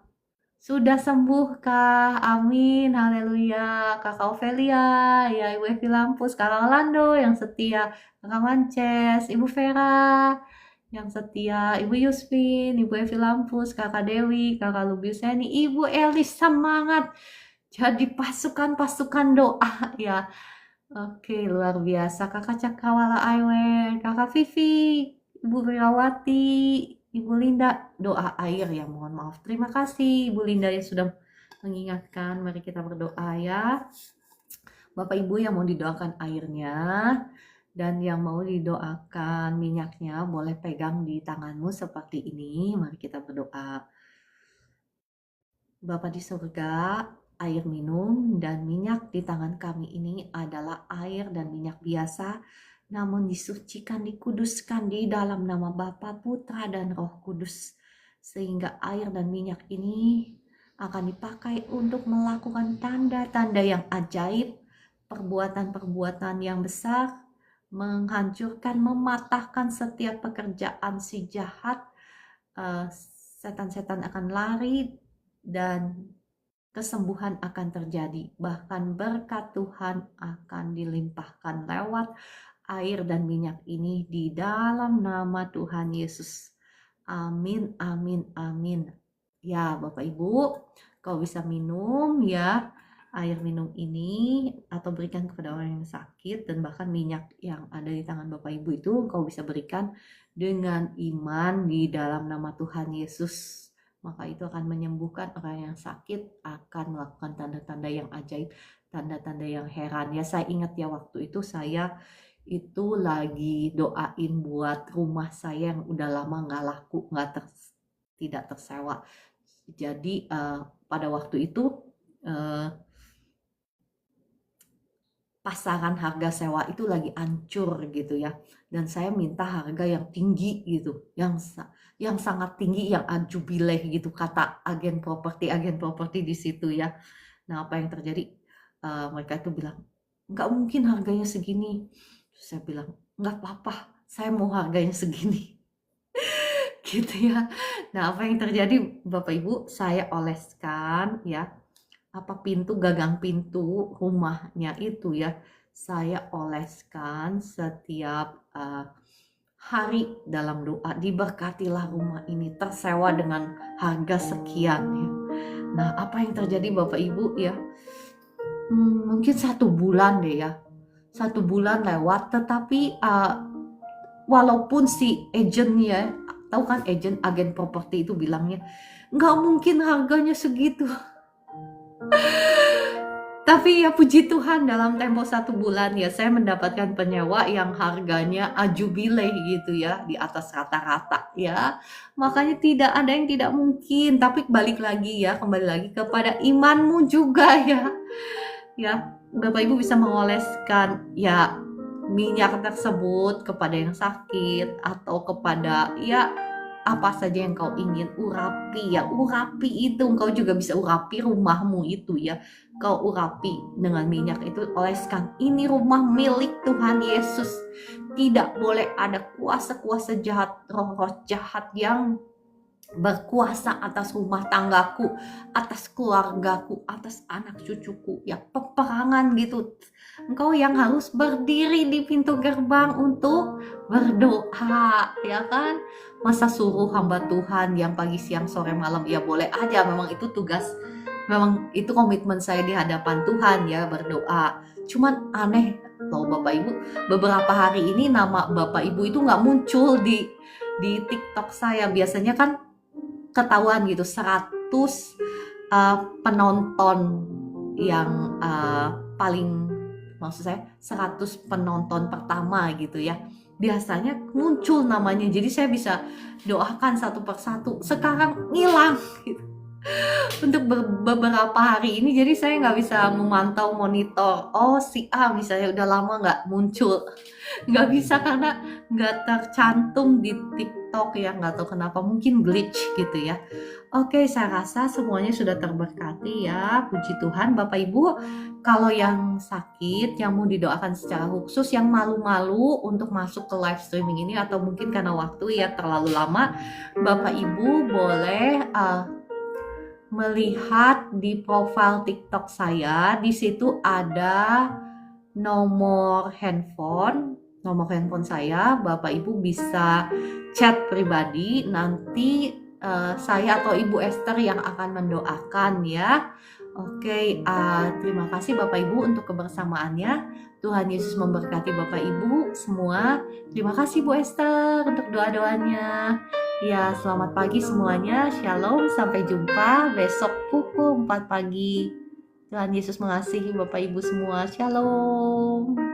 Sudah sembuh kah? Amin, haleluya. Kakak Ovelia, ya Ibu Evi Lampus, Kakak Lando yang setia, Kakak Mances, Ibu Vera yang setia, Ibu Yusvin, Ibu Evi Lampus, Kakak Dewi, Kakak Lubiuseni, Ibu Elis semangat jadi pasukan-pasukan doa ya. Oke, luar biasa. Kakak Cakrawala Aiwen, Kakak Vivi, Ibu Wirawati, Ibu Linda, doa air ya, mohon maaf. Terima kasih Ibu Linda yang sudah mengingatkan. Mari kita berdoa ya. Bapak Ibu yang mau didoakan airnya dan yang mau didoakan minyaknya boleh pegang di tanganmu seperti ini. Mari kita berdoa. Bapa di surga, air minum dan minyak di tangan kami ini adalah air dan minyak biasa, namun disucikan, dikuduskan di dalam nama Bapa, Putra, dan Roh Kudus. Sehingga air dan minyak ini akan dipakai untuk melakukan tanda-tanda yang ajaib, perbuatan-perbuatan yang besar, menghancurkan, mematahkan setiap pekerjaan si jahat. Setan-setan akan lari dan kesembuhan akan terjadi. Bahkan berkat Tuhan akan dilimpahkan lewat air dan minyak ini di dalam nama Tuhan Yesus. Amin, amin, amin. Ya Bapak Ibu, kau bisa minum ya air minum ini atau berikan kepada orang yang sakit, dan bahkan minyak yang ada di tangan Bapak Ibu itu kau bisa berikan dengan iman di dalam nama Tuhan Yesus. Maka itu akan menyembuhkan orang yang sakit, akan melakukan tanda-tanda yang ajaib, tanda-tanda yang heran. Ya saya ingat ya waktu itu saya itu lagi doain buat rumah saya yang udah lama nggak laku, tidak tersewa. Jadi pada waktu itu pasaran harga sewa itu lagi hancur gitu ya, dan saya minta harga yang tinggi gitu, yang sangat tinggi, yang ajubileh gitu kata agen properti di situ ya. Nah apa yang terjadi? mereka itu bilang, nggak mungkin harganya segini. Terus saya bilang, nggak apa-apa, saya mau harganya segini. Gitu ya. Nah, apa yang terjadi Bapak Ibu, saya oleskan ya, gagang pintu rumahnya itu ya, saya oleskan setiap hari dalam doa, diberkatilah rumah ini tersewa dengan harga sekian ya. Nah, apa yang terjadi Bapak Ibu ya, mungkin 1 bulan deh ya, 1 bulan lewat, tetapi walaupun si agentnya, tahu kan agen properti itu bilangnya, nggak mungkin harganya segitu. Tapi ya puji Tuhan, dalam tempo 1 bulan ya saya mendapatkan penyewa yang harganya ajubile gitu ya, di atas rata-rata ya. Makanya tidak ada yang tidak mungkin, tapi kembali lagi kepada imanmu juga ya. Ya, Bapak Ibu bisa mengoleskan ya minyak tersebut kepada yang sakit atau kepada ya apa saja yang kau ingin urapi ya, urapi itu. Engkau juga bisa urapi rumahmu itu ya, kau urapi dengan minyak itu, oleskan. Ini rumah milik Tuhan Yesus, tidak boleh ada kuasa-kuasa jahat, roh-roh jahat yang berkuasa atas rumah tanggaku, atas keluargaku, atas anak cucuku ya, peperangan gitu. Engkau yang harus berdiri di pintu gerbang untuk berdoa ya kan. Masa suruh hamba Tuhan yang pagi siang sore malam, ya boleh aja, memang itu tugas, memang itu komitmen saya di hadapan Tuhan ya, berdoa. Cuman aneh loh Bapak Ibu, beberapa hari ini nama Bapak Ibu itu nggak muncul di TikTok saya. Biasanya kan ketahuan gitu 100 penonton yang paling, maksud saya 100 penonton pertama gitu ya, biasanya muncul namanya, jadi saya bisa doakan satu persatu. Sekarang hilang gitu untuk beberapa hari ini, jadi saya nggak bisa memantau monitor. Oh si A misalnya udah lama nggak muncul, nggak bisa karena nggak tercantum di TikTok ya, nggak tahu kenapa, mungkin glitch gitu ya. Oke, saya rasa semuanya sudah terberkati ya, puji Tuhan. Bapak Ibu, kalau yang sakit, yang mau didoakan secara khusus, yang malu-malu untuk masuk ke live streaming ini, atau mungkin karena waktu ya terlalu lama, Bapak Ibu boleh melihat di profil TikTok saya. Di situ ada nomor handphone saya. Bapak Ibu bisa chat pribadi, nanti saya atau Ibu Esther yang akan mendoakan ya. Oke, terima kasih Bapak Ibu untuk kebersamaannya. Tuhan Yesus memberkati Bapak Ibu semua. Terima kasih Bu Esther untuk doa-doanya. Ya, selamat pagi semuanya. Shalom, sampai jumpa besok pukul 4 pagi. Tuhan Yesus mengasihi Bapak Ibu semua. Shalom.